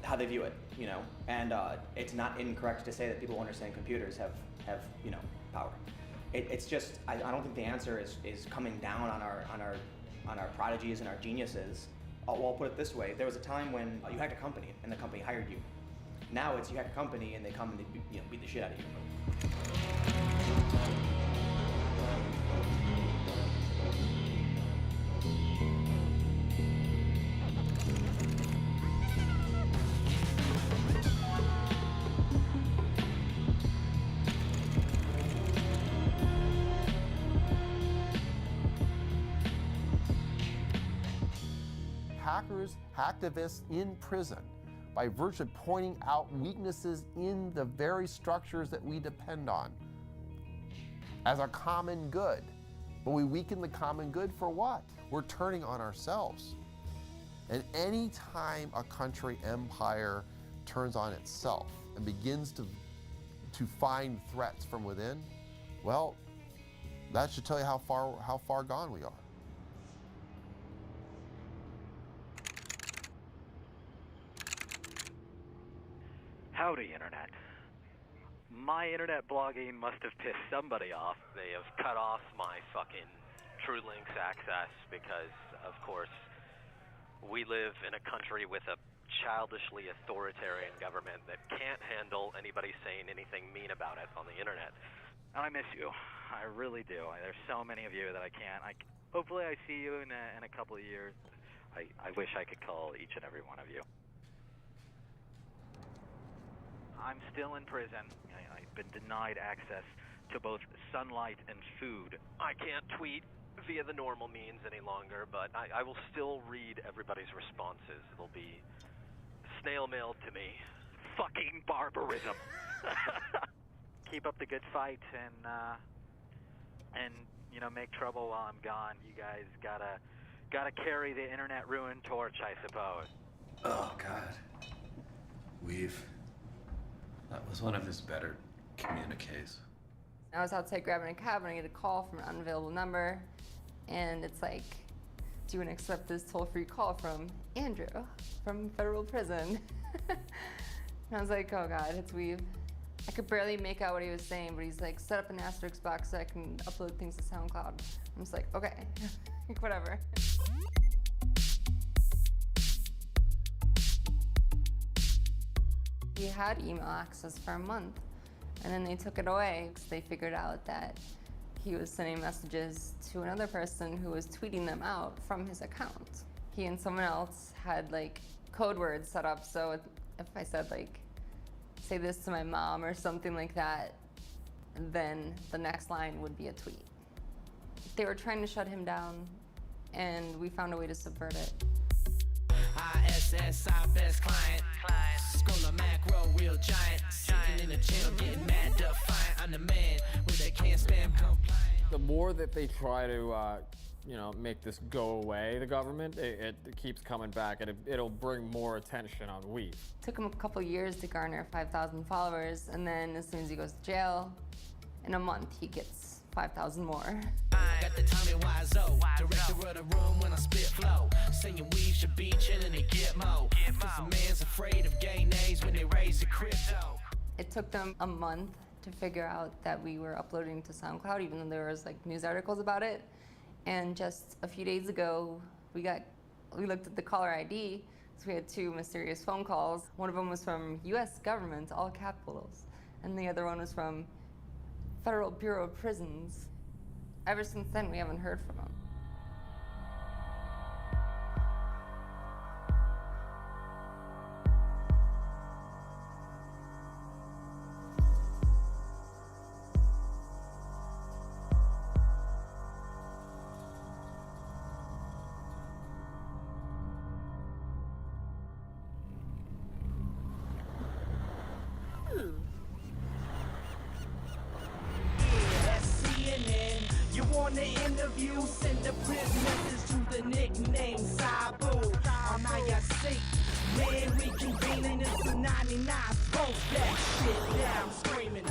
[SPEAKER 14] how they view it, you know? And it's not incorrect to say that people who understand computers have you know, power. It's just, I don't think the answer is coming down on our prodigies and our geniuses. Well, I'll put it this way: there was a time when you hacked a company and the company hired you. Now it's you hack a company and they come and they, you know, beat the shit out of you.
[SPEAKER 25] Hackers, hacktivists in prison by virtue of pointing out weaknesses in the very structures that we depend on as a common good. But we weaken the common good for what? We're turning on ourselves. And any time a country empire turns on itself and begins to find threats from within, well, that should tell you how far gone we are.
[SPEAKER 15] Howdy, Internet. My internet blogging must have pissed somebody off.
[SPEAKER 17] They have cut off my fucking TrueLinks access because, of course, we live in a country with a childishly authoritarian government that can't handle anybody saying anything mean about it on the internet.
[SPEAKER 15] And I miss you. I really do. There's so many of you that I can't. Hopefully I see you in a couple of years. I wish I could call each and every one of you. I'm still in prison. I've been denied access to both sunlight and food.
[SPEAKER 17] I can't tweet via the normal means any longer, but I will still read everybody's responses. It'll be snail mailed to me.
[SPEAKER 15] Fucking barbarism. Keep up the good fight, and you know, make trouble while I'm gone. You guys gotta carry the internet ruin torch, I suppose.
[SPEAKER 5] Oh, God. That was one of his better communiques.
[SPEAKER 7] I was outside grabbing a cab and I get a call from an unavailable number, and it's like, do you want to accept this toll-free call from Andrew from federal prison? And I was like, oh God, it's Weave. I could barely make out what he was saying, but he's like, set up an asterisk box so I can upload things to SoundCloud. I'm just like, okay, whatever. He had email access for a month, and then they took it away because they figured out that he was sending messages to another person who was tweeting them out from his account. He and someone else had like code words set up, so if I said like, say this to my mom or something like that, then the next line would be a tweet. They were trying to shut him down, and we found a way to subvert it.
[SPEAKER 9] ISS, best client. Scholar macro, real giant. Sitting in the channel, getting mad, defiant. I'm the man with that can't spam compliant.
[SPEAKER 13] The more that they try to, you know, make this go away, the government, it keeps coming back, and it'll bring more attention on Weave.
[SPEAKER 7] It took him a couple years to garner 5,000 followers, and then as soon as he goes to jail, in a month he gets 5,000 more.
[SPEAKER 9] Got the Tommy Wiseau, director of the room when I spit flow. Saying Weave should be chillin' and get mo. Cause a man's afraid of gay names when they raise the crypto.
[SPEAKER 7] It took them a month to figure out that we were uploading to SoundCloud, even though there was like news articles about it. And just a few days ago, we looked at the caller ID, so we had 2 mysterious phone calls. One of them was from US government, all capitals, and the other one was from Federal Bureau of Prisons. Ever since then, we haven't heard from him.
[SPEAKER 9] The interview, send the prisoners to the nickname Sabu. On IRC, man, reconvening it's the 99. Both that shit down, screaming.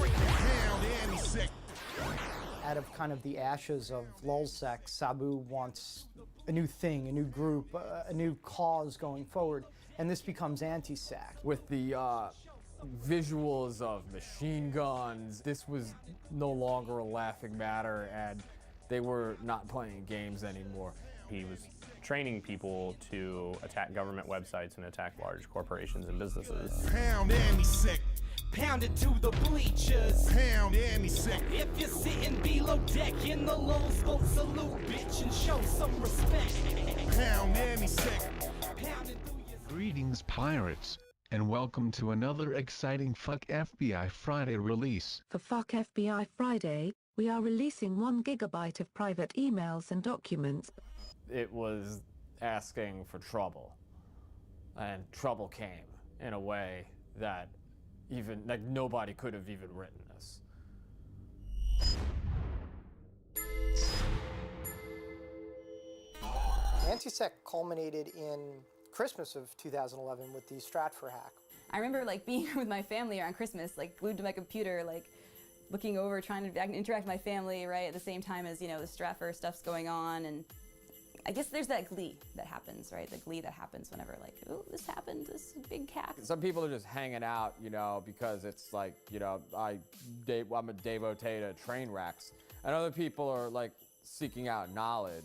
[SPEAKER 8] Out of kind of the ashes of Lulzsec, Sabu wants a new thing, a new group, a new cause going forward, and this becomes anti-SAC.
[SPEAKER 13] With the visuals of machine guns, this was no longer a laughing matter, and they were not playing games anymore.
[SPEAKER 30] He was training people to attack government websites and attack large corporations and businesses.
[SPEAKER 9] Pound sick. Pound it to the bleachers. Pound sick. If you're sitting below deck in the lone scope, salute, bitch, and show some respect. Pound sick.
[SPEAKER 11] Greetings, pirates, and welcome to another exciting Fuck FBI Friday release.
[SPEAKER 16] For Fuck FBI Friday, we are releasing 1 gigabyte of private emails and documents.
[SPEAKER 13] It was asking for trouble, and trouble came in a way that even like nobody could have even written this.
[SPEAKER 8] Anti-SEC culminated in Christmas of 2011 with the Stratfor hack.
[SPEAKER 3] I remember like being with my family around Christmas, like glued to my computer, like looking over, trying to interact with my family, right, at the same time as, you know, the Stratfor stuff's going on. And I guess there's that glee that happens, right? The glee that happens whenever, like, oh, this happened, this big hack.
[SPEAKER 13] Some people are just hanging out, you know, because it's like, you know, I'm a devotee to train wrecks. And other people are like seeking out knowledge.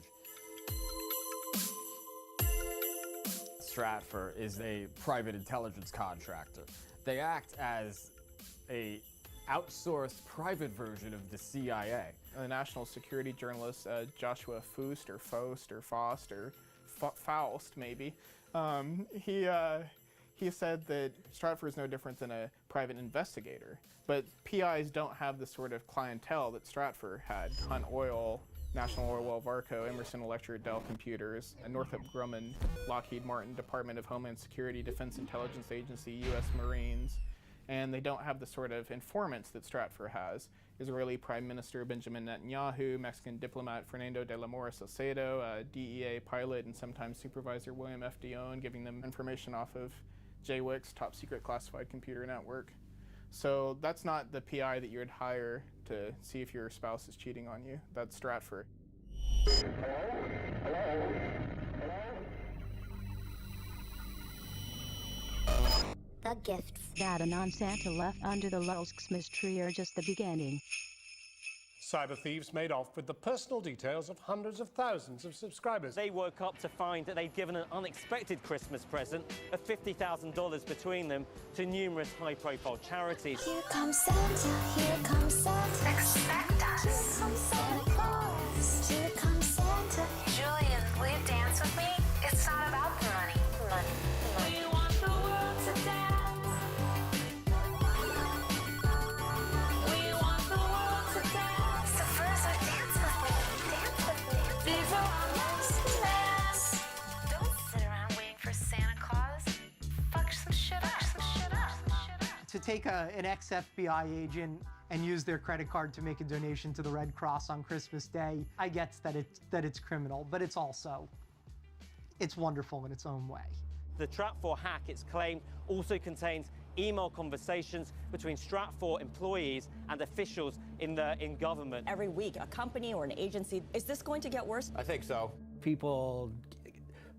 [SPEAKER 13] Stratfor is a private intelligence contractor. They act as a outsourced private version of the CIA.
[SPEAKER 18] The national security journalist Joshua Faust or Faust maybe, he said that Stratfor is no different than a private investigator, but PIs don't have the sort of clientele that Stratfor had. Hunt Oil, National Oilwell Varco, Emerson Electric, Dell Computers, Northrop Grumman, Lockheed Martin, Department of Homeland Security, Defense Intelligence Agency, U.S. Marines, and they don't have the sort of informants that Stratfor has. Israeli Prime Minister Benjamin Netanyahu, Mexican diplomat Fernando de la Mora Salcedo, DEA pilot and sometimes supervisor William F. Dion, giving them information off of JWIC's top secret classified computer network. So that's not the PI that you would hire to see if your spouse is cheating on you. That's Stratfor.
[SPEAKER 10] The gifts that a non-Santa left under the Christmas tree are just the beginning.
[SPEAKER 19] Cyber thieves made off with the personal details of hundreds of thousands of subscribers.
[SPEAKER 20] They woke up to find that they'd given an unexpected Christmas present of $50,000 between them to numerous high-profile charities.
[SPEAKER 21] Here comes Santa, here comes Santa. Expect us. Here comes Santa Claus. Here comes Santa.
[SPEAKER 22] Julian, will you dance with me? It's not about the money.
[SPEAKER 21] We want the world to dance. We want the world to dance.
[SPEAKER 22] So first, dance with me. Dance with me.
[SPEAKER 21] Before our Christmas.
[SPEAKER 22] Don't sit around waiting for Santa Claus. Fuck some shit up.
[SPEAKER 8] To take an ex-FBI agent and use their credit card to make a donation to the Red Cross on Christmas Day, I get that it's criminal, but it's wonderful in its own way.
[SPEAKER 20] The Stratfor hack, it's claimed, also contains email conversations between Stratfor employees and officials in government.
[SPEAKER 23] Every week, a company or an agency, is this going to get worse?
[SPEAKER 26] I think so.
[SPEAKER 27] People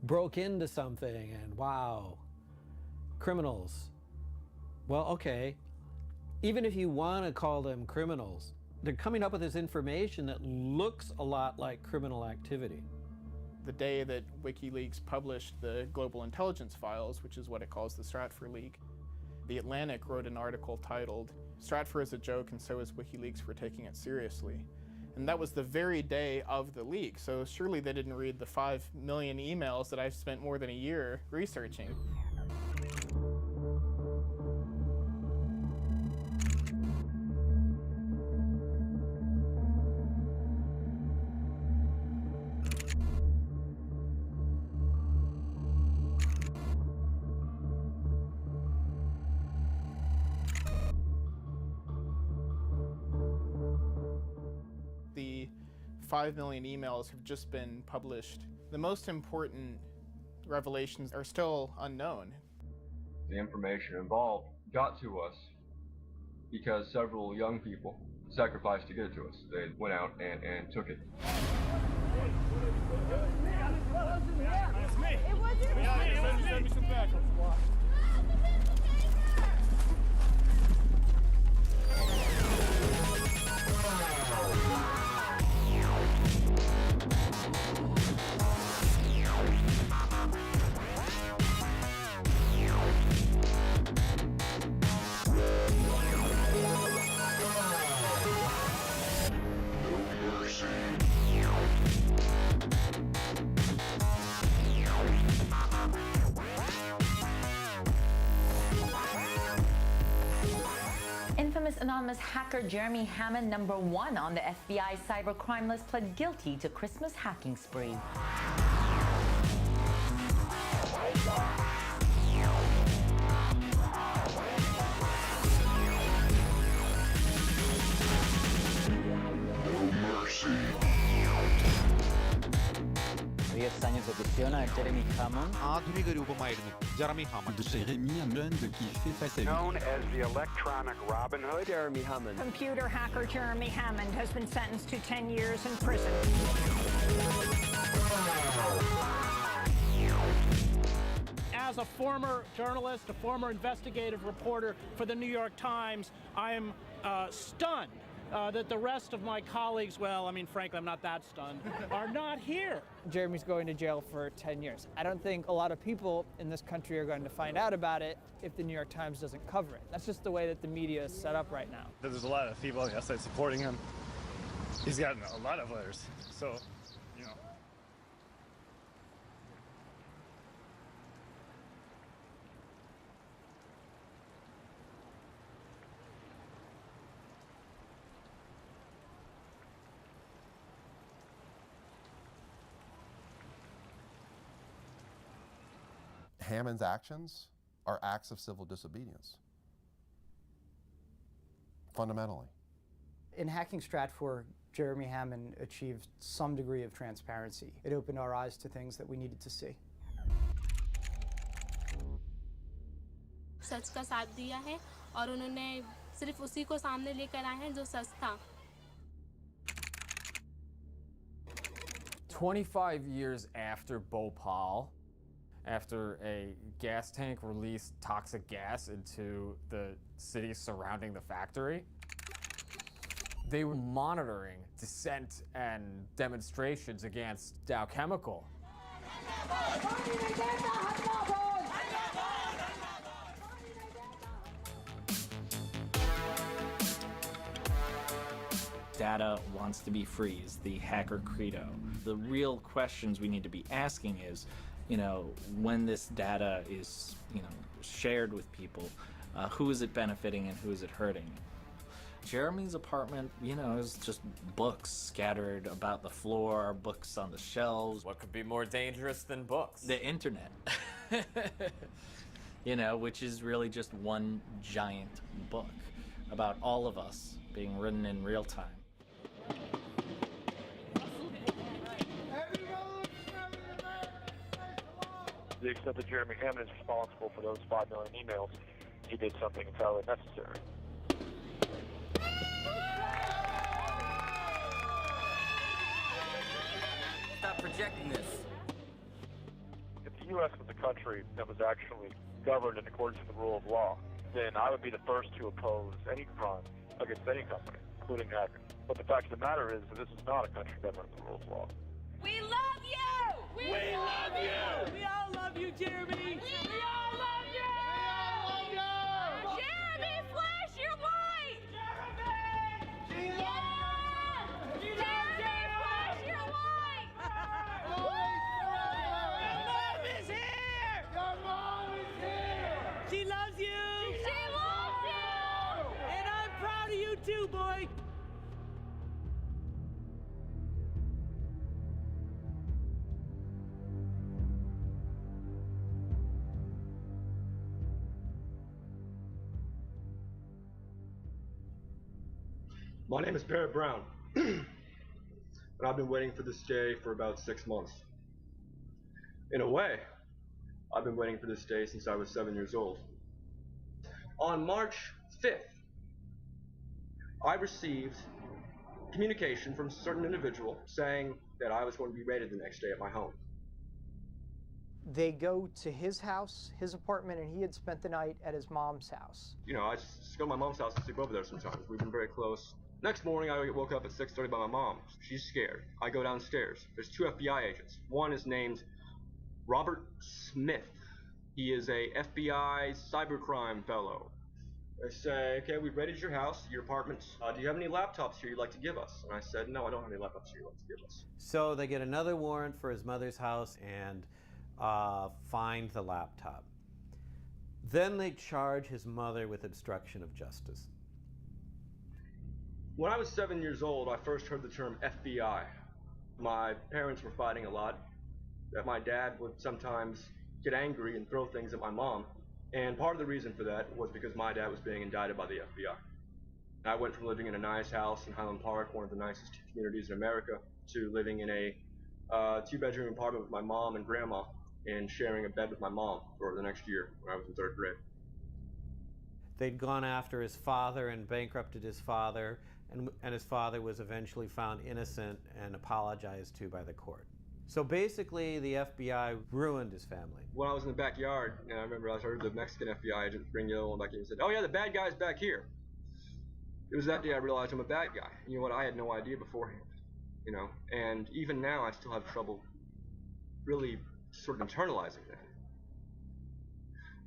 [SPEAKER 27] broke into something and wow, criminals. Well, okay, even if you want to call them criminals, they're coming up with this information that looks a lot like criminal activity.
[SPEAKER 18] The day that WikiLeaks published the global intelligence files, which is what it calls the Stratfor leak, The Atlantic wrote an article titled, "Stratfor is a joke and so is WikiLeaks for taking it seriously." And that was the very day of the leak, so surely they didn't read the 5 million emails that I've spent more than a year researching. The 5 million emails have just been published. The most important revelations are still unknown.
[SPEAKER 28] The information involved got to us because several young people sacrificed to get it to us. They went out and took it.
[SPEAKER 21] It's me. It wasn't me.
[SPEAKER 28] Send me some backup.
[SPEAKER 29] Infamous anonymous hacker Jeremy Hammond, #1 on the FBI cybercrime list, pled guilty to Christmas hacking spree.
[SPEAKER 30] Jeremy Hammond qui fait face à lui.
[SPEAKER 31] Known as the electronic Robin Hood,
[SPEAKER 30] Jeremy Hammond.
[SPEAKER 32] Computer hacker Jeremy Hammond has been sentenced to 10 years in prison.
[SPEAKER 33] As a former journalist, a former investigative reporter for the New York Times, I am stunned that the rest of my colleagues, well, I mean, frankly, I'm not that stunned, are not here.
[SPEAKER 34] Jeremy's going to jail for 10 years. I don't think a lot of people in this country are going to find out about it if the New York Times doesn't cover it. That's just the way that the media is set up right now.
[SPEAKER 35] There's a lot of people on the outside supporting him. He's gotten a lot of letters, so, you know.
[SPEAKER 25] Hammond's actions are acts of civil disobedience. Fundamentally.
[SPEAKER 8] In hacking Stratfor, Jeremy Hammond achieved some degree of transparency. It opened our eyes to things that we needed to see.
[SPEAKER 1] सच का साथ दिया है और उन्होंने सिर्फ उसी को सामने लेकर आए हैं जो सच था.
[SPEAKER 13] 25 years after Bhopal, after a gas tank released toxic gas into the cities surrounding the factory, they were monitoring dissent and demonstrations against Dow Chemical.
[SPEAKER 2] Data wants to be free is the hacker credo. The real questions we need to be asking is, when this data is, shared with people, who is it benefiting and who is it hurting? Jeremy's apartment, is just books scattered about the floor, books on the shelves.
[SPEAKER 13] What could be more dangerous than books?
[SPEAKER 2] The internet. Which is really just one giant book about all of us being written in real time.
[SPEAKER 31] To the extent that Jeremy Hammond is responsible for those 5 million emails, he did something entirely necessary.
[SPEAKER 4] Stop projecting this.
[SPEAKER 31] If the U.S. was a country that was actually governed in accordance with the rule of law, then I would be the first to oppose any crime against any company, including hacking. But the fact of the matter is that this is not a country governed with the rule of law.
[SPEAKER 22] We love you!
[SPEAKER 1] We love you! We all love you, Jeremy! We all love you! We all love you!
[SPEAKER 22] Jeremy, flash your light! Jeremy! Jeremy, flash your light!
[SPEAKER 1] Your mom is here! Your mom is here! She loves you!
[SPEAKER 22] She loves you!
[SPEAKER 1] And I'm proud of you too, boy!
[SPEAKER 28] My name is Barrett Brown, and I've been waiting for this day for about 6 months. In a way, I've been waiting for this day since I was 7 years old. On March 5th, I received communication from a certain individual saying that I was going to be raided the next day at my home.
[SPEAKER 8] They go to his house, his apartment, and he had spent the night at his mom's house.
[SPEAKER 28] I just go to my mom's house and sleep over there sometimes. We've been very close. Next morning, I woke up at 6:30 by my mom. She's scared. I go downstairs. There's 2 FBI agents. One is named Robert Smith. He is a FBI cybercrime fellow. They say, okay, we've raided your house, your apartment. Do you have any laptops here you'd like to give us? And I said, no, I don't have any laptops here you'd like to give us.
[SPEAKER 27] So they get another warrant for his mother's house and find the laptop. Then they charge his mother with obstruction of justice.
[SPEAKER 28] When I was 7 years old, I first heard the term FBI. My parents were fighting a lot. That my dad would sometimes get angry and throw things at my mom. And part of the reason for that was because my dad was being indicted by the FBI. I went from living in a nice house in Highland Park, one of the nicest communities in America, to living in a 2-bedroom apartment with my mom and grandma and sharing a bed with my mom for the next year when I was in 3rd grade.
[SPEAKER 27] They'd gone after his father and bankrupted his father, and his father was eventually found innocent and apologized to by the court. So basically, the FBI ruined his family.
[SPEAKER 28] When I was in the backyard, I remember I heard the Mexican FBI agent bring the other one back in and said, oh yeah, the bad guy's back here. It was that day I realized I'm a bad guy. You know what, I had no idea beforehand. And even now I still have trouble really sort of internalizing that.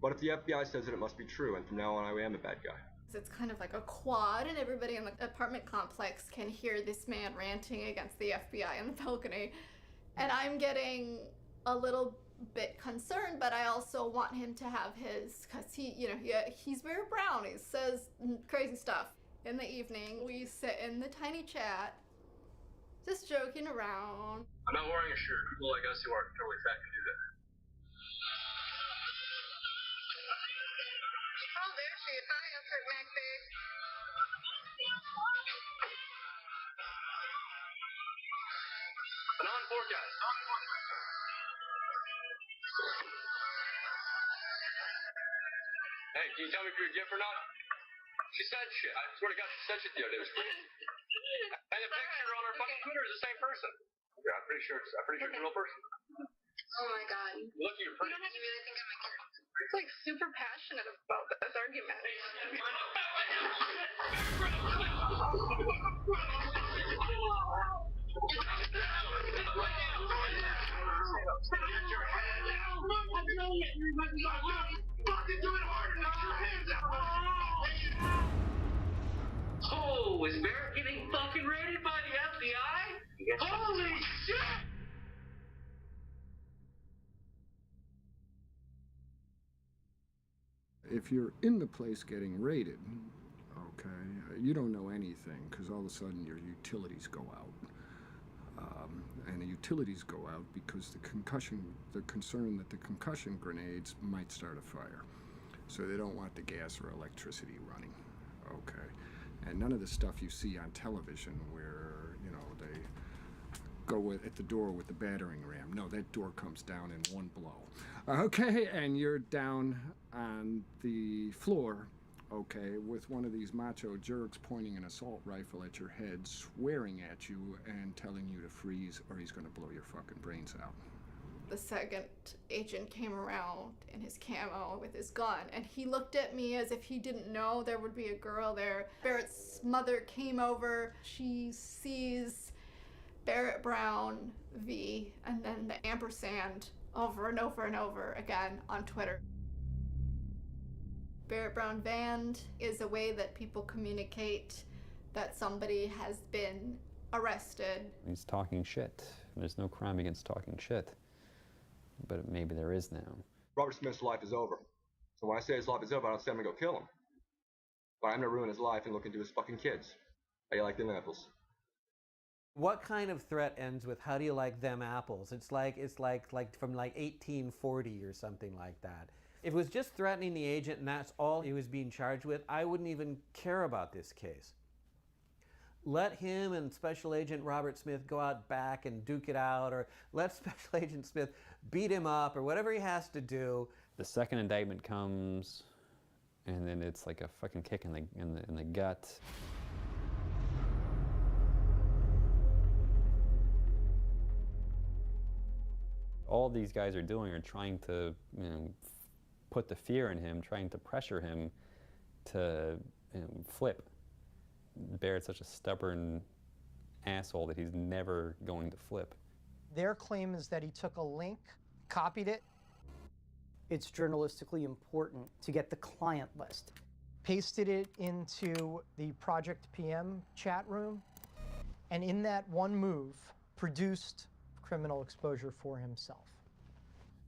[SPEAKER 28] But if the FBI says it, it must be true, and from now on I am a bad guy.
[SPEAKER 5] It's kind of like a quad, and everybody in the apartment complex can hear this man ranting against the FBI on the balcony. And I'm getting a little bit concerned, but I also want him to have his, because he's very brown. He says crazy stuff. In the evening, we sit in the tiny chat, just joking around.
[SPEAKER 28] I'm not wearing a shirt. People like us who are totally fat can do that.
[SPEAKER 5] Oh, there she is. Hi, I'll sit back there.
[SPEAKER 28] Anon 4 guys. Hey, can you tell me if you're a gift or not? She said shit. I swear to God, she said shit the other day. It was crazy. And the picture on her fucking Twitter is the same person. Yeah, I'm pretty sure it's a real person.
[SPEAKER 5] Oh my god.
[SPEAKER 28] Look, you're pretty.
[SPEAKER 5] You don't have to really think I'm a character. It's like super passionate about this argument.
[SPEAKER 1] Oh, is Barrett getting fucking raided by the FBI? Holy shit!
[SPEAKER 3] If you're in the place getting raided, okay, you don't know anything because all of a sudden your utilities go out. And the utilities go out because they're concerned that the concussion grenades might start a fire. So they don't want the gas or electricity running, okay? And none of the stuff you see on television where, you know, they go at the door with the battering ram. No, that door comes down in one blow. Okay, and you're down on the floor, okay, with one of these macho jerks pointing an assault rifle at your head, swearing at you and telling you to freeze or he's gonna blow your fucking brains out.
[SPEAKER 5] The second agent came around in his camo with his gun, and he looked at me as if he didn't know there would be a girl there. Barrett's mother came over. She sees Barrett Brown V and then the ampersand over and over and over again on Twitter. Barrett Brown banned is a way that people communicate that somebody has been arrested.
[SPEAKER 6] He's talking shit. There's no crime against talking shit. But maybe there is now.
[SPEAKER 28] Robert Smith's life is over. So when I say his life is over, I don't say I'm gonna go kill him. But I'm gonna ruin his life and look into his fucking kids. How you like them apples?
[SPEAKER 27] What kind of threat ends with "How do you like them apples"? It's like from like 1840 or something like that. If it was just threatening the agent and that's all he was being charged with, I wouldn't even care about this case. Let him and Special Agent Robert Smith go out back and duke it out, or let Special Agent Smith beat him up, or whatever he has to do.
[SPEAKER 6] The second indictment comes, and then it's like a fucking kick in the gut. All these guys are doing are trying to, you know, put the fear in him, trying to pressure him to, you know, flip. Barrett's such a stubborn asshole that he's never going to flip.
[SPEAKER 8] Their claim is that he took a link, copied it. It's journalistically important to get the client list. Pasted it into the Project PM chat room, and in that one move, produced criminal exposure for himself.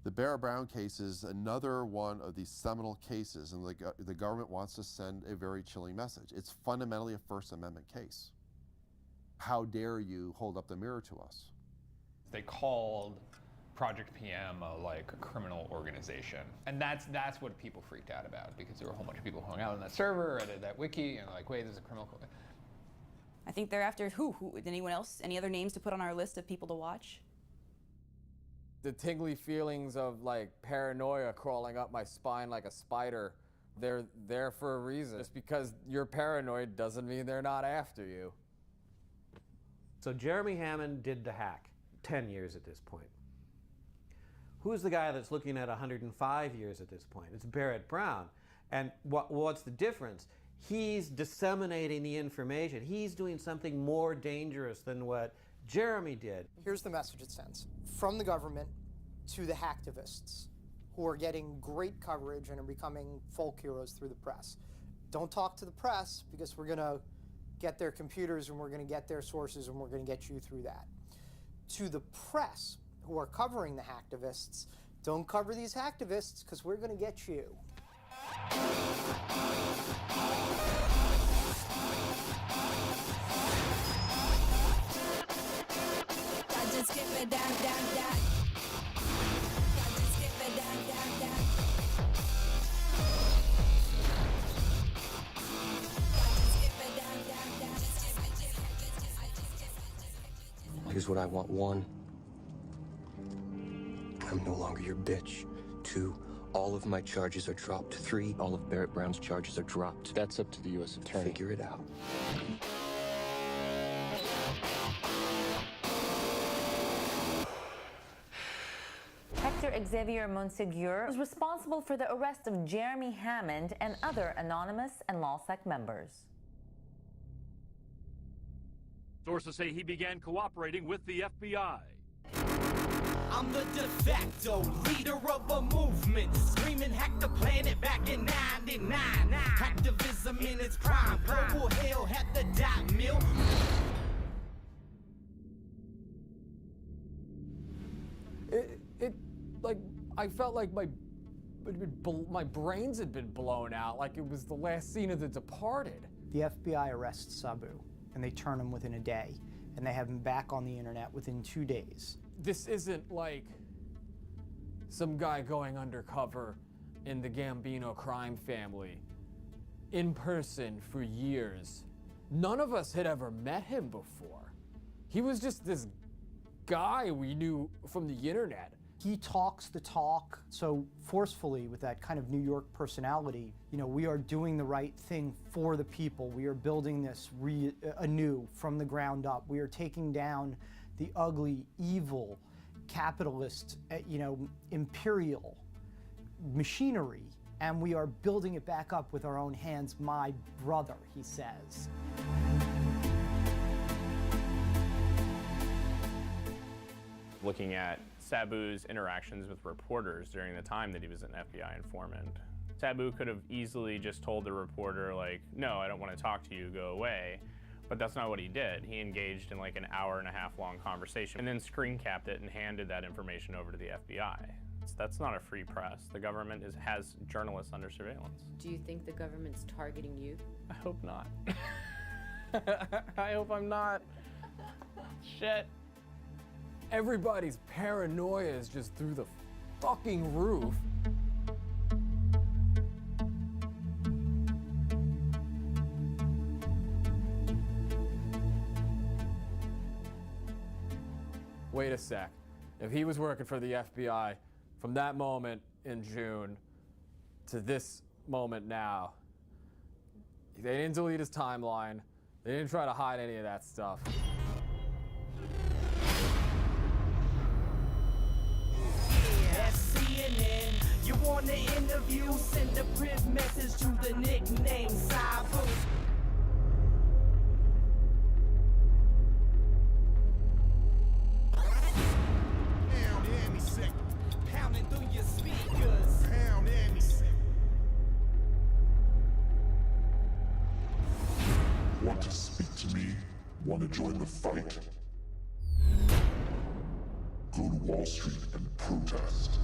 [SPEAKER 25] The Barrett Brown case is another one of these seminal cases, and the government wants to send a very chilling message. It's fundamentally a First Amendment case. How dare you hold up the mirror to us?
[SPEAKER 7] They called Project PM a criminal organization, and that's what people freaked out about, because there were a whole bunch of people who hung out on that server, at that wiki, and like, wait, there's a criminal.
[SPEAKER 9] I think they're after who? Anyone else? Any other names to put on our list of people to watch?
[SPEAKER 13] The tingly feelings of like paranoia crawling up my spine like a spider, they're there for a reason. Just because you're paranoid doesn't mean they're not after you.
[SPEAKER 27] So Jeremy Hammond did the hack, 10 years at this point. Who's the guy that's looking at 105 years at this point? It's Barrett Brown. And what's the difference? He's disseminating the information. He's doing something more dangerous than what Jeremy did.
[SPEAKER 8] Here's the message it sends from the government to the hacktivists, who are getting great coverage and are becoming folk heroes through the press. Don't talk to the press, because we're gonna get their computers and we're gonna get their sources and we're gonna get you through that. To the press, who are covering the hacktivists, don't cover these hacktivists, because we're gonna get you.
[SPEAKER 10] Here's what I want. 1, I'm no longer your bitch. 2, all of my charges are dropped. 3, all of Barrett Brown's charges are dropped.
[SPEAKER 11] That's up to the U.S. Attorney.
[SPEAKER 10] Figure it out.
[SPEAKER 12] Hector Xavier Monsegur was responsible for the arrest of Jeremy Hammond and other anonymous and LawSec members.
[SPEAKER 14] Sources say he began cooperating with the FBI.
[SPEAKER 15] I'm the de facto leader of a movement, screaming hack the planet back in 99. Hacktivism in its prime, global hell had the dot mill.
[SPEAKER 13] Like, I felt like my brains had been blown out, like it was the last scene of The Departed.
[SPEAKER 8] The FBI arrests Sabu, and they turn him within a day, and they have him back on the internet within 2 days.
[SPEAKER 13] This isn't like some guy going undercover in the Gambino crime family in person for years. None of us had ever met him before. He was just this guy we knew from the internet.
[SPEAKER 8] He talks the talk so forcefully with that kind of New York personality. You know, we are doing the right thing for the people. We are building this anew from the ground up. We are taking down the ugly, evil, capitalist, imperial machinery, and we are building it back up with our own hands, my brother, he says.
[SPEAKER 30] Looking at Sabu's interactions with reporters during the time that he was an FBI informant. Sabu could have easily just told the reporter, like, no, I don't want to talk to you, go away. But that's not what he did. He engaged in like an hour-and-a-half long conversation and then screen capped it and handed that information over to the FBI. That's not a free press. The government has journalists under surveillance.
[SPEAKER 16] Do you think the government's targeting you?
[SPEAKER 30] I hope not. I hope I'm not. Shit.
[SPEAKER 13] Everybody's paranoia is just through the fucking roof. Wait a sec. If he was working for the FBI from that moment in June to this moment now, they didn't delete his timeline. They didn't try to hide any of that stuff.
[SPEAKER 15] CNN, you want the interview? Send a priv message to the nickname Sabu. Pounding through your speakers.
[SPEAKER 17] Want to speak to me? Want to join the fight? Go to Wall Street and protest.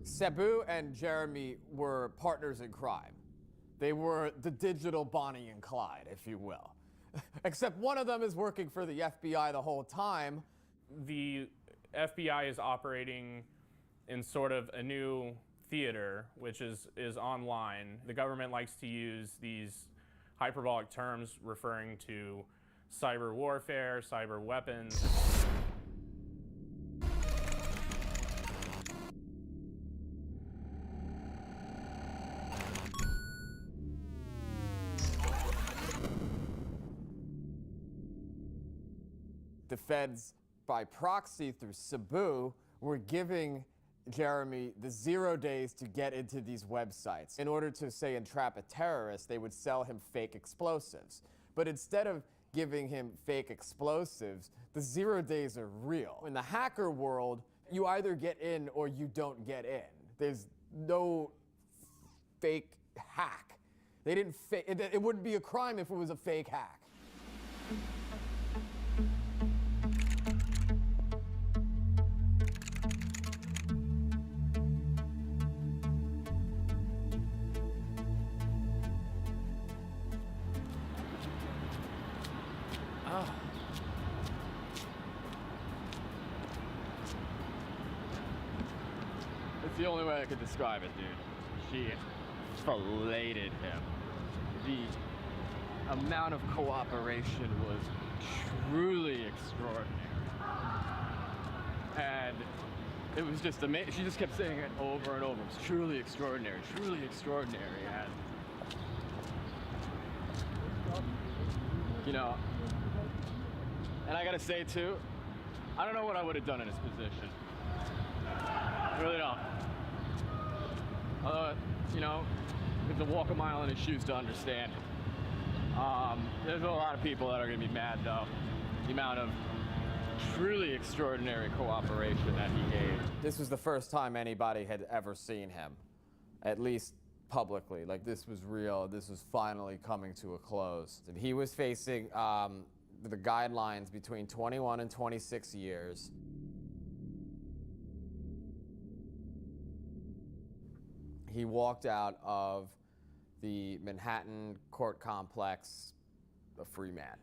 [SPEAKER 13] Sabu and Jeremy were partners in crime. They were the digital Bonnie and Clyde, if you will. Except one of them is working for the FBI the whole time.
[SPEAKER 30] The FBI is operating in sort of a new theater, which is online. The government likes to use these hyperbolic terms referring to cyber warfare, cyber weapons.
[SPEAKER 13] The feds, by proxy through Sabu, were giving Jeremy the 0 days to get into these websites. In order to, say, entrap a terrorist, they would sell him fake explosives. But instead of giving him fake explosives, the 0 days are real. In the hacker world, you either get in or you don't get in. There's no fake hack. They didn't it wouldn't be a crime if it was a fake hack. That's the only way I could describe it, dude. She filleted him. The amount of cooperation was truly extraordinary. And it was just amazing. She just kept saying it over and over. It was truly extraordinary, truly extraordinary. And, you know, and I gotta say too, I don't know what I would have done in his position. I really don't. You know, you have to walk a mile in his shoes to understand it. There's a lot of people that are gonna be mad though. The amount of truly extraordinary cooperation that he gave.
[SPEAKER 27] This was the first time anybody had ever seen him, at least publicly. Like, this was real. This was finally coming to a close. And he was facing the guidelines between 21 and 26 years. He walked out of the Manhattan court complex a free man.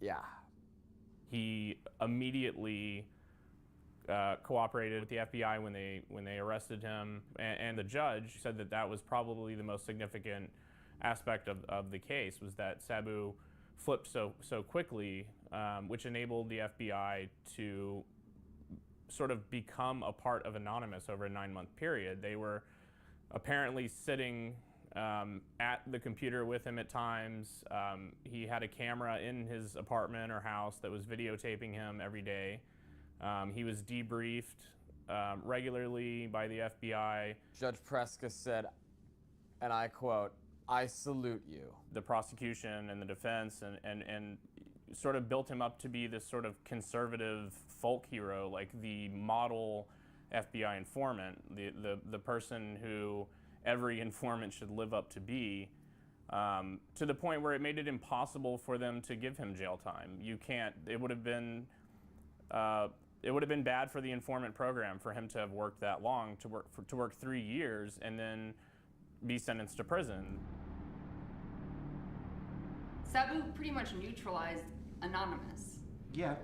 [SPEAKER 27] Yeah.
[SPEAKER 30] He immediately cooperated with the FBI when they arrested him, and the judge said that that was probably the most significant aspect of the case, was that Sabu flipped so quickly, which enabled the FBI to sort of become a part of Anonymous over a 9-month period. They were apparently sitting at the computer with him at times. He had a camera in his apartment or house that was videotaping him every day. He was debriefed regularly by the FBI.
[SPEAKER 27] Judge Preska said, and I quote, "I salute you."
[SPEAKER 30] The prosecution and the defense and sort of built him up to be this sort of conservative folk hero, like the model FBI informant, the person who every informant should live up to be, to the point where it made it impossible for them to give him jail time. You can't. It would have been bad for the informant program for him to have worked that long, to work 3 years and then be sentenced to prison.
[SPEAKER 2] Sabu pretty much neutralized Anonymous.
[SPEAKER 4] Yeah.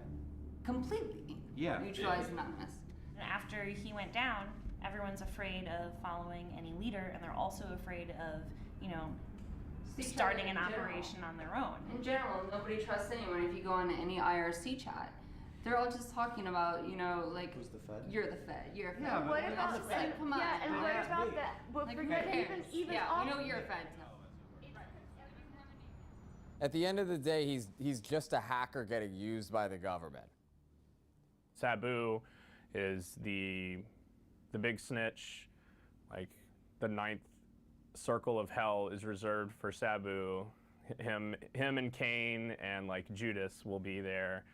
[SPEAKER 2] Completely.
[SPEAKER 4] Yeah.
[SPEAKER 2] Neutralized Anonymous.
[SPEAKER 11] After he went down, everyone's afraid of following any leader, and they're also afraid of, you know, starting an operation on their own.
[SPEAKER 2] In general, nobody trusts anyone. If you go on any IRC chat, they're all just talking about, you know, like,
[SPEAKER 4] who's the Fed?
[SPEAKER 2] You're the Fed. You're a Fed.
[SPEAKER 4] Yeah,
[SPEAKER 2] what
[SPEAKER 4] but
[SPEAKER 2] about the Fed? Come on.
[SPEAKER 12] Yeah, and what about that? Well,
[SPEAKER 2] Like,
[SPEAKER 12] forget
[SPEAKER 2] who cares?
[SPEAKER 12] even
[SPEAKER 2] yeah,
[SPEAKER 12] off.
[SPEAKER 2] we know you're a Fed.
[SPEAKER 27] At the end of the day, he's just a hacker getting used by the government.
[SPEAKER 30] Sabu is the big snitch. Like, the 9th circle of hell is reserved for Sabu. Him and Cain and like Judas will be there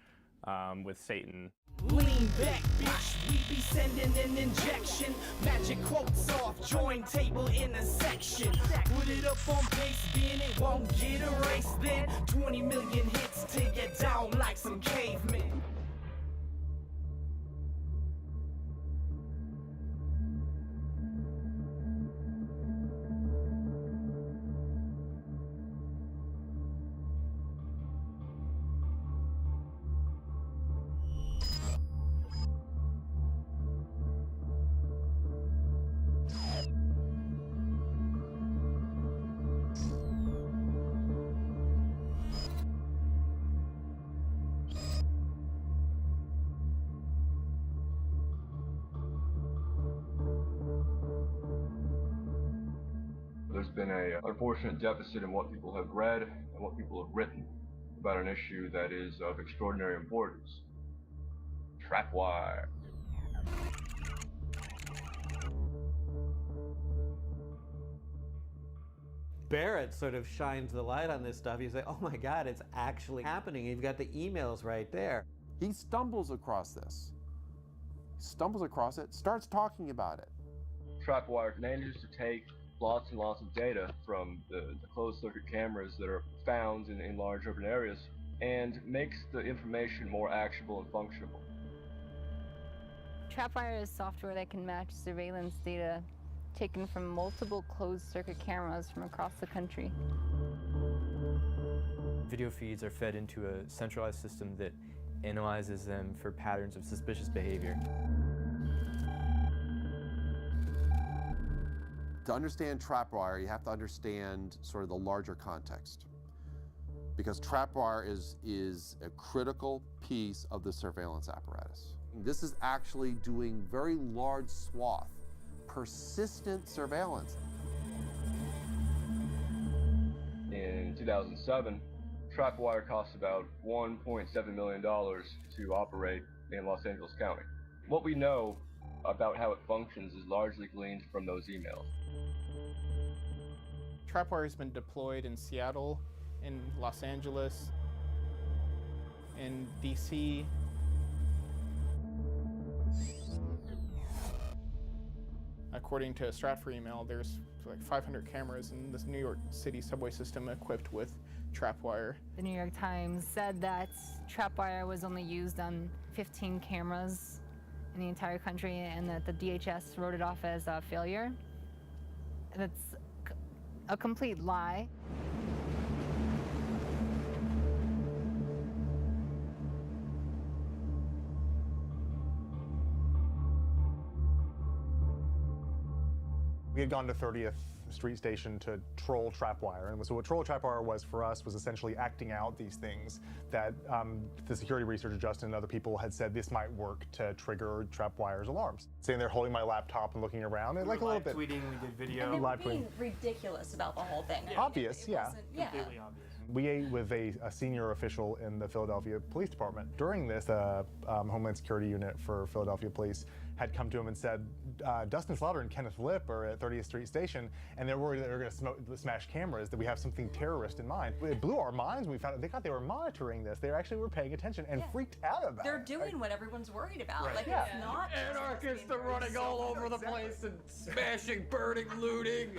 [SPEAKER 30] with Satan.
[SPEAKER 15] Lean back, bitch, we be sending an injection. Magic quotes off, join table in a section. Put it up on base, bin, it won't get erased. Then 20 million hits till you're down like some cavemen.
[SPEAKER 28] There's been an unfortunate deficit in what people have read and what people have written about an issue that is of extraordinary importance. Trapwire.
[SPEAKER 27] Barrett sort of shines the light on this stuff. He's like, oh my God, it's actually happening. You've got the emails right there.
[SPEAKER 25] He stumbles across this. Stumbles across it, starts talking about it.
[SPEAKER 28] Trapwire manages to take lots and lots of data from the closed circuit cameras that are found in large urban areas and makes the information more actionable and functional.
[SPEAKER 18] Trapwire is software that can match surveillance data taken from multiple closed circuit cameras from across the country.
[SPEAKER 19] Video feeds are fed into a centralized system that
[SPEAKER 1] analyzes them for patterns of suspicious behavior.
[SPEAKER 25] To understand trapwire, you have to understand sort of the larger context. Because trapwire is a critical piece of the surveillance apparatus. This is actually doing very large swath, persistent surveillance.
[SPEAKER 28] In 2007, trapwire cost about $1.7 million to operate in Los Angeles County. What we know about how it functions is largely gleaned from those emails.
[SPEAKER 4] Trapwire has been deployed in Seattle, in Los Angeles, in DC. According to a Stratfor email, there's like 500 cameras in this New York City subway system equipped with trapwire.
[SPEAKER 18] The New York Times said that trapwire was only used on 15 cameras in the entire country and that the DHS wrote it off as a failure. That's a complete lie.
[SPEAKER 19] We had gone to 30th Street Station to troll trapwire, and so what troll trapwire was for us was essentially acting out these things that the security researcher Justin and other people had said this might work to trigger trapwire's alarms. Sitting there holding my laptop and looking around, and like a little bit.
[SPEAKER 27] Tweeting, we did video.
[SPEAKER 9] And they were
[SPEAKER 19] live
[SPEAKER 9] being
[SPEAKER 19] tweeting.
[SPEAKER 9] ridiculous about the whole thing.
[SPEAKER 19] Obvious, yeah.
[SPEAKER 27] Completely obvious.
[SPEAKER 19] We ate with a senior official in the Philadelphia Police Department. During this, the Homeland Security Unit for Philadelphia Police had come to him and said, Dustin Slaughter and Kenneth Lipp are at 30th Street Station, and they're worried that they're going to smash cameras, that we have something terrorist in mind. It blew our minds when we found out. They thought they were monitoring this. They actually were paying attention and freaked out about
[SPEAKER 9] They're
[SPEAKER 19] it.
[SPEAKER 9] doing what everyone's worried about.
[SPEAKER 19] Right.
[SPEAKER 9] Like,
[SPEAKER 19] Yeah.
[SPEAKER 9] it's not just
[SPEAKER 27] Anarchists are running all over the place and smashing, burning, looting.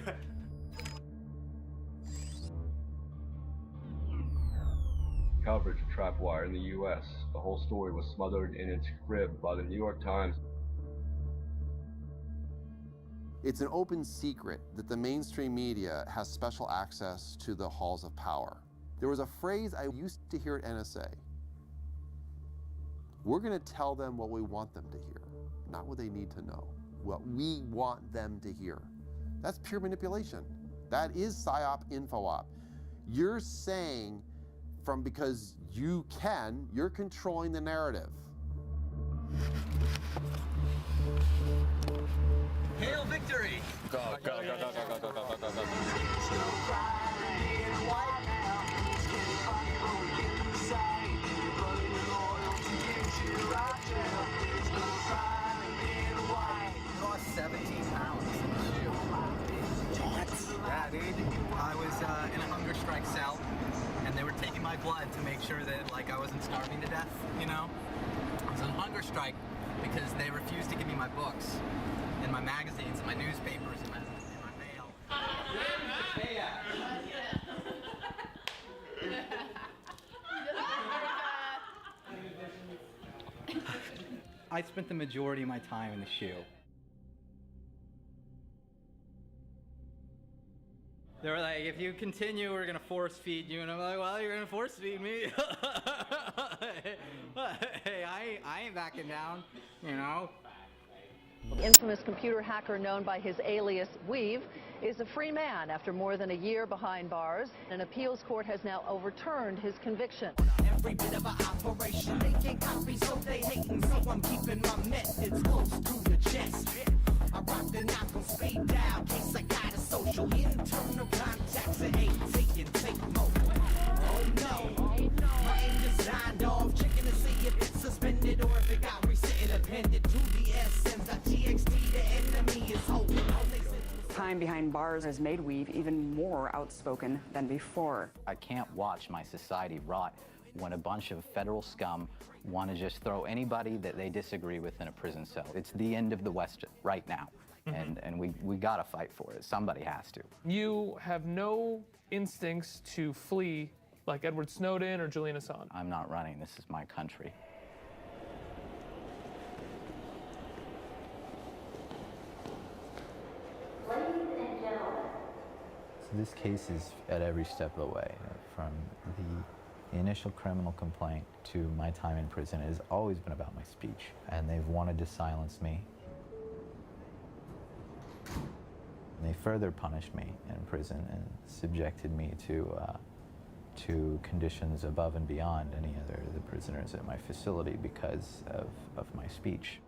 [SPEAKER 28] Coverage of trapwire in the U.S. The whole story was smothered in its crib by the New York Times.
[SPEAKER 25] It's an open secret that the mainstream media has special access to the halls of power. There was a phrase I used to hear at NSA. We're going to tell them what we want them to hear, not what they need to know. What we want them to hear. That's pure manipulation. That is PSYOP, InfoOp. You're saying because you can, you're controlling the narrative.
[SPEAKER 15] Hail victory!
[SPEAKER 19] Go, go, go, go, go, go, go, go, go, go.
[SPEAKER 15] Lost 17 pounds. Yeah, dude. I was in a hunger strike cell, and they were taking my blood to make sure that I wasn't starving to death, you know? I was on hunger strike because they refused to give me my books and my magazines and my newspapers and my mail. I spent the majority of my time in the SHU. They were like, if you continue, we're gonna force feed you. And I'm like, well, you're gonna force feed me. Hey, I ain't backing down, you know?
[SPEAKER 20] The infamous computer hacker known by his alias Weave is a free man after more than a year behind bars. An appeals court has now overturned his conviction.
[SPEAKER 15] Every bit of an operation, making copies so they hating, so I'm keeping my methods close to the chest. I rock the knock on speed dial, case I got a social internal contacts at 18 and take more. Oh no, my aim designed off, checking to see if it's suspended or if it got reset and appended to the essence. TXT, the enemy is holding.
[SPEAKER 21] Time behind bars has made Weave even more outspoken than before.
[SPEAKER 22] I can't watch my society rot when a bunch of federal scum want to just throw anybody that they disagree with in a prison cell. It's the end of the West right now, and we gotta fight for it. Somebody has to.
[SPEAKER 23] You have no instincts to flee like Edward Snowden or Julian Assange.
[SPEAKER 22] I'm not running. This is my country.
[SPEAKER 24] So this case is at every step of the way, from the
[SPEAKER 22] The initial criminal complaint to my time in prison has always been about my speech, and they've wanted to silence me. They further punished me in prison and subjected me to conditions above and beyond any other of the prisoners at my facility because of my speech.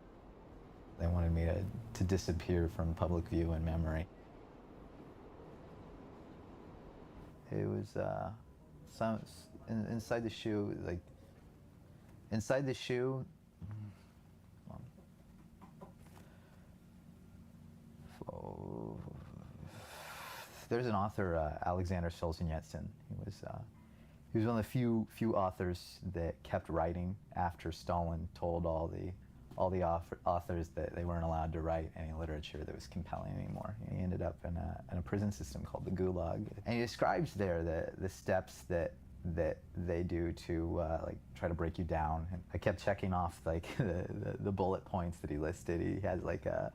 [SPEAKER 22] They wanted me to disappear from public view and memory. It was inside the shoe, like inside the shoe. There's an author, Alexander Solzhenitsyn. He was one of the few authors that kept writing after Stalin told all the authors that they weren't allowed to write any literature that was compelling anymore. He ended up in a prison system called the Gulag, and he describes there the steps that they do to like try to break you down. And I kept checking off like the bullet points that he listed. He had like a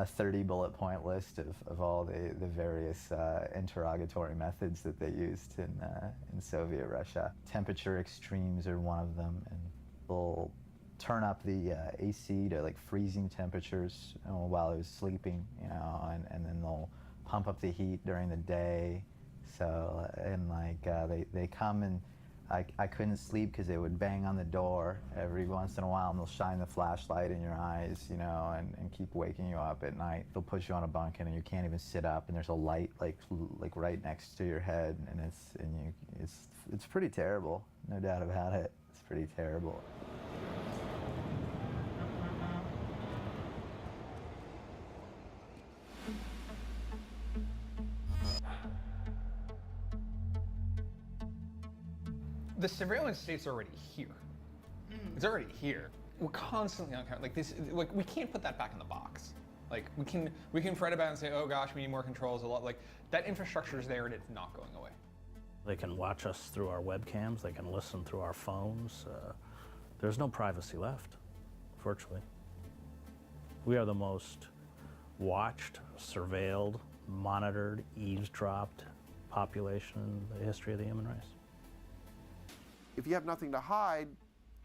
[SPEAKER 22] 30 bullet point list of all the various interrogatory methods that they used in Soviet Russia. Temperature extremes are one of them, and they'll turn up the AC to like freezing temperatures while I was sleeping, and then they'll pump up the heat during the day. So, and like they come and I couldn't sleep because they would bang on the door every once in a while, and they'll shine the flashlight in your eyes, and keep waking you up at night. They'll put you on a bunk and you can't even sit up, and there's a light like right next to your head, and it's pretty terrible, no doubt about it. It's pretty terrible.
[SPEAKER 3] The surveillance state's already here. It's already here. We're constantly on like this. Like we can't put that back in the box. Like we can fret about it and say, oh gosh, we need more controls. A lot like that infrastructure is there and it's not going away.
[SPEAKER 5] They can watch us through our webcams. They can listen through our phones. There's no privacy left, virtually. We are the most watched, surveilled, monitored, eavesdropped population in the history of the human race.
[SPEAKER 25] If you have nothing to hide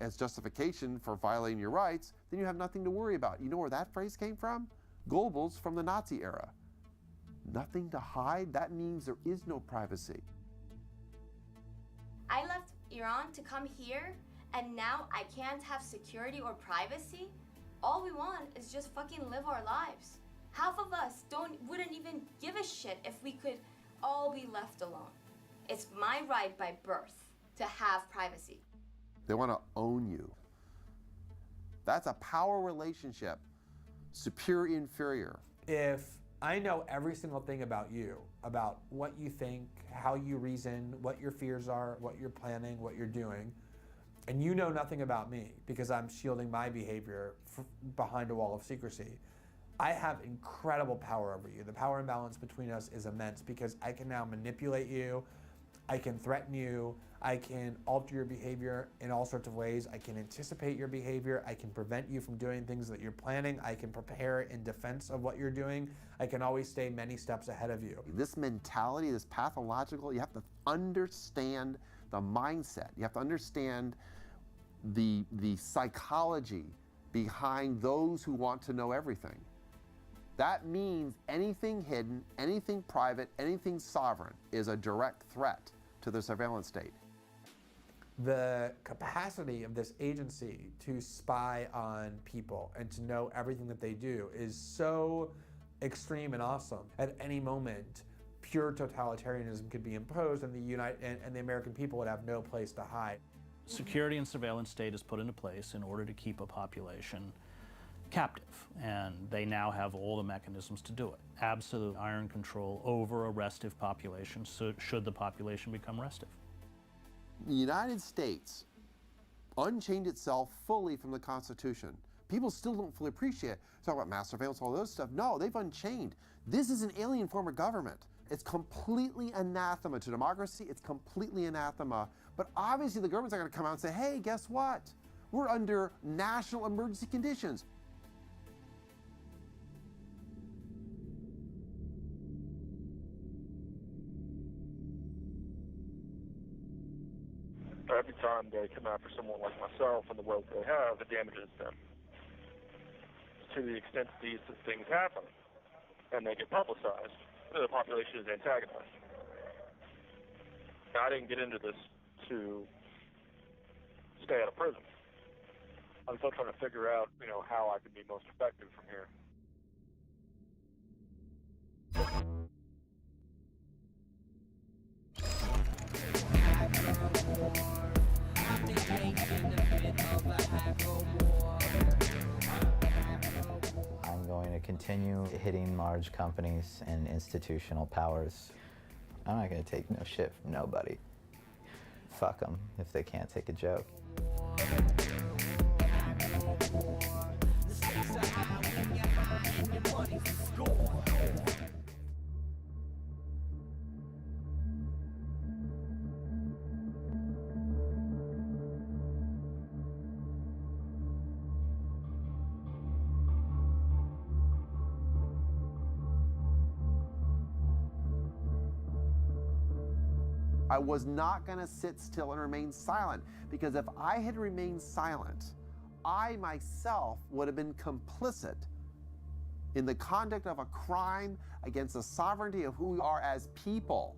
[SPEAKER 25] as justification for violating your rights, then you have nothing to worry about. You know where that phrase came from? Goebbels from the Nazi era. Nothing to hide? That means there is no privacy.
[SPEAKER 6] I left Iran to come here, and now I can't have security or privacy? All we want is just fucking live our lives. Half of us wouldn't even give a shit if we could all be left alone. It's my right by birth to have privacy.
[SPEAKER 25] They want to own you. That's a power relationship, superior, inferior.
[SPEAKER 7] If I know every single thing about you, about what you think, how you reason, what your fears are, what you're planning, what you're doing, and you know nothing about me because I'm shielding my behavior behind a wall of secrecy, I have incredible power over you. The power imbalance between us is immense because I can now manipulate you, I can threaten you, I can alter your behavior in all sorts of ways. I can anticipate your behavior. I can prevent you from doing things that you're planning. I can prepare in defense of what you're doing. I can always stay many steps ahead of you.
[SPEAKER 25] This mentality, this pathological, you have to understand the mindset. You have to understand the psychology behind those who want to know everything. That means anything hidden, anything private, anything sovereign is a direct threat to the surveillance state.
[SPEAKER 7] The capacity of this agency to spy on people and to know everything that they do is so extreme and awesome. At any moment, pure totalitarianism could be imposed, and the American people would have no place to hide.
[SPEAKER 5] Security and surveillance state is put into place in order to keep a population captive, and they now have all the mechanisms to do it. Absolute iron control over a restive population, so should the population become restive.
[SPEAKER 25] The United States unchained itself fully from the Constitution. People still don't fully appreciate it. Talk about mass surveillance, all those stuff. No, they've unchained. This is an alien form of government. It's completely anathema to democracy. It's completely anathema. But obviously the government's not going to come out and say, hey, guess what? We're under national emergency conditions.
[SPEAKER 8] time they come after someone like myself and the wealth they have, it damages them. To the extent that these things happen and they get publicized, the population is antagonized. Now, I didn't get into this to stay out of prison. I'm still trying to figure out, how I can be most effective from here.
[SPEAKER 22] I'm going to continue hitting large companies and institutional powers. I'm not going to take no shit from nobody. Fuck them if they can't take a joke.
[SPEAKER 25] I was not going to sit still and remain silent, because if I had remained silent, I myself would have been complicit in the conduct of a crime against the sovereignty of who we are as people.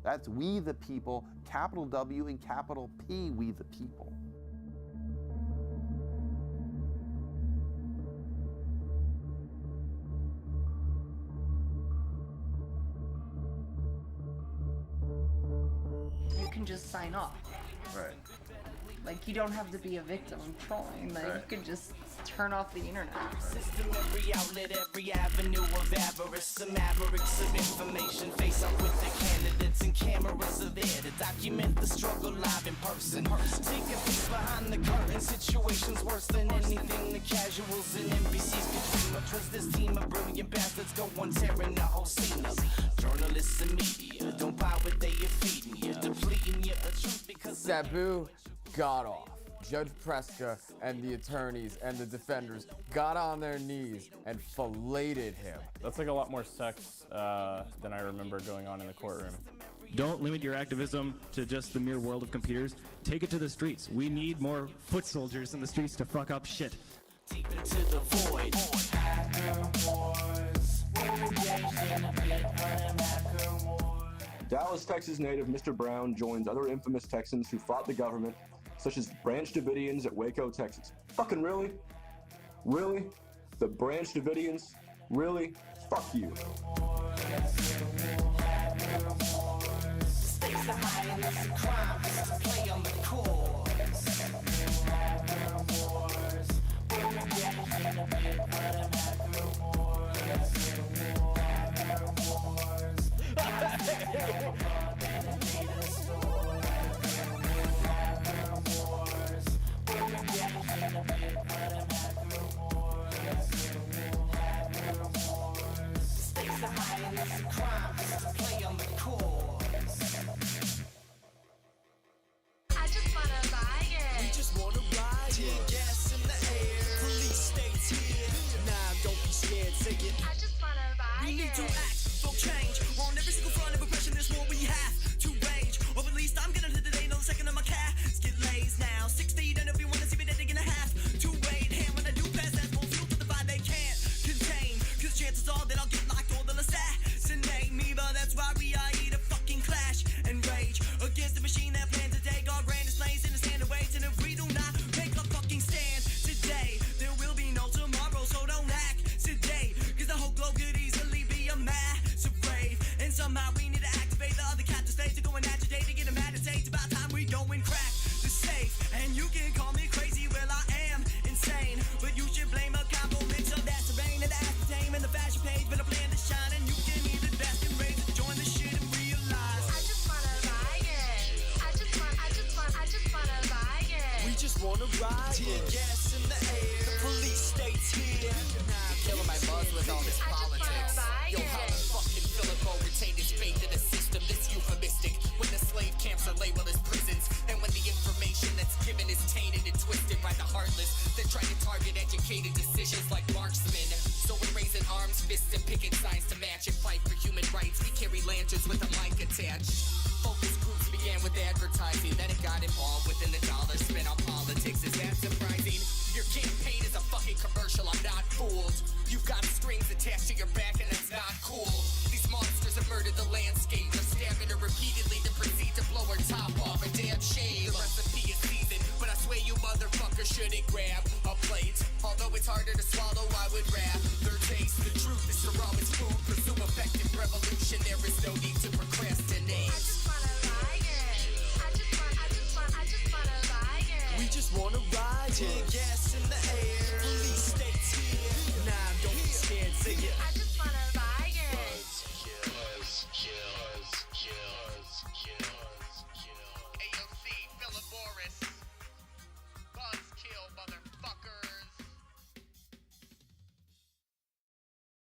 [SPEAKER 25] That's we the people, capital W and capital P, we the people.
[SPEAKER 2] You can just sign off.
[SPEAKER 25] Right.
[SPEAKER 2] Like, you don't have to be a victim of trolling. Like, you can just turn off the internet.
[SPEAKER 15] System, every outlet, every avenue of avarice. Some mavericks of information face up with the candidates, and cameras are there to document the struggle live in person. Take a peek behind the curtain. Situations worse than anything the casuals and NBCs could dream of. Trust this team of brilliant bastards go on tearing the whole scene up. Journalists and media don't buy what they are feeding you, depleting you of truth because
[SPEAKER 10] Sabu got off. Judge Preska and the attorneys and the defenders got on their knees and filleted him.
[SPEAKER 30] That's like a lot more sex than I remember going on in the courtroom.
[SPEAKER 11] Don't limit your activism to just the mere world of computers. Take it to the streets. We need more foot soldiers in the streets to fuck up shit.
[SPEAKER 15] deep into the void.
[SPEAKER 13] Dallas, Texas native Mr. Brown joins other infamous Texans who fought the government, such as Branch Davidians at Waco, Texas. Fucking really? Really? The Branch Davidians? Really? Fuck you.
[SPEAKER 15] Stakes are high and it's a crime. This is play on the core. Stakes are high and it's a crime. This is play on the core.
[SPEAKER 6] I just wanna ride it.
[SPEAKER 15] We just wanna ride it. Gas in the air. Police states here. Nah, don't be scared. Say it.
[SPEAKER 6] I just wanna ride
[SPEAKER 15] We need to
[SPEAKER 6] it.
[SPEAKER 15] act for change. We're on every single front of oppression. This war we have to rage. Or at least I'm gonna live today. No second of my casket lays now. 6 feet and everyone is even digging a half to wait. Hand when I do pass, that's more fuel to the fire they can't contain. Cause chances are that I'll get locked or they'll assassinate me. But that's why we are here to fucking clash and rage against the machine that plans to take our grandest slaves in the stand of waits. And if we do not make a fucking stand today, there will be no tomorrow. So don't act today, cause the whole globe could easily be a massive rave. And somehow we need to activate the other captive states to go and agitate to get them mad and say it's about time we go and crack the safe. And you can call me crazy, well I am insane, but you should blame a compliment. So that's the rain and the aspartame and the fashion page, but I plan to shine and you can be the best and raise to join the shit and realize
[SPEAKER 6] I just wanna ride it. I just wanna ride it.
[SPEAKER 15] we just wanna ride it. Gas in the air, the police states here.
[SPEAKER 13] Killing my buzz with all this politics.
[SPEAKER 15] Yo, how the fucking Philippo retained his faith in the system that's euphemistic when the slave camps are labeled as prisons, and when the information that's given is tainted and twisted by the heartless that try to target educated decisions like marksmen. So we're raising arms, fists, and picket signs to match and fight for human rights. We carry lanterns with a mic attached. Focus groups be began with advertising, then it got involved within the dollar spent on politics. Is that surprising? Your campaign is a fucking commercial, I'm not fooled. You've got strings attached to your back and it's not cool. These monsters have murdered the landscape. They're stabbing her repeatedly to proceed to blow her top off. A damn shame. The recipe is seasoned, but I swear you motherfuckers shouldn't grab a plate. Although it's harder to swallow, I would rather taste. The truth is the rawest food. Pursue effective revolution. There is no need to procrastinate. We just wanna ride, yeah, gas in the air. Police states here. Nah, don't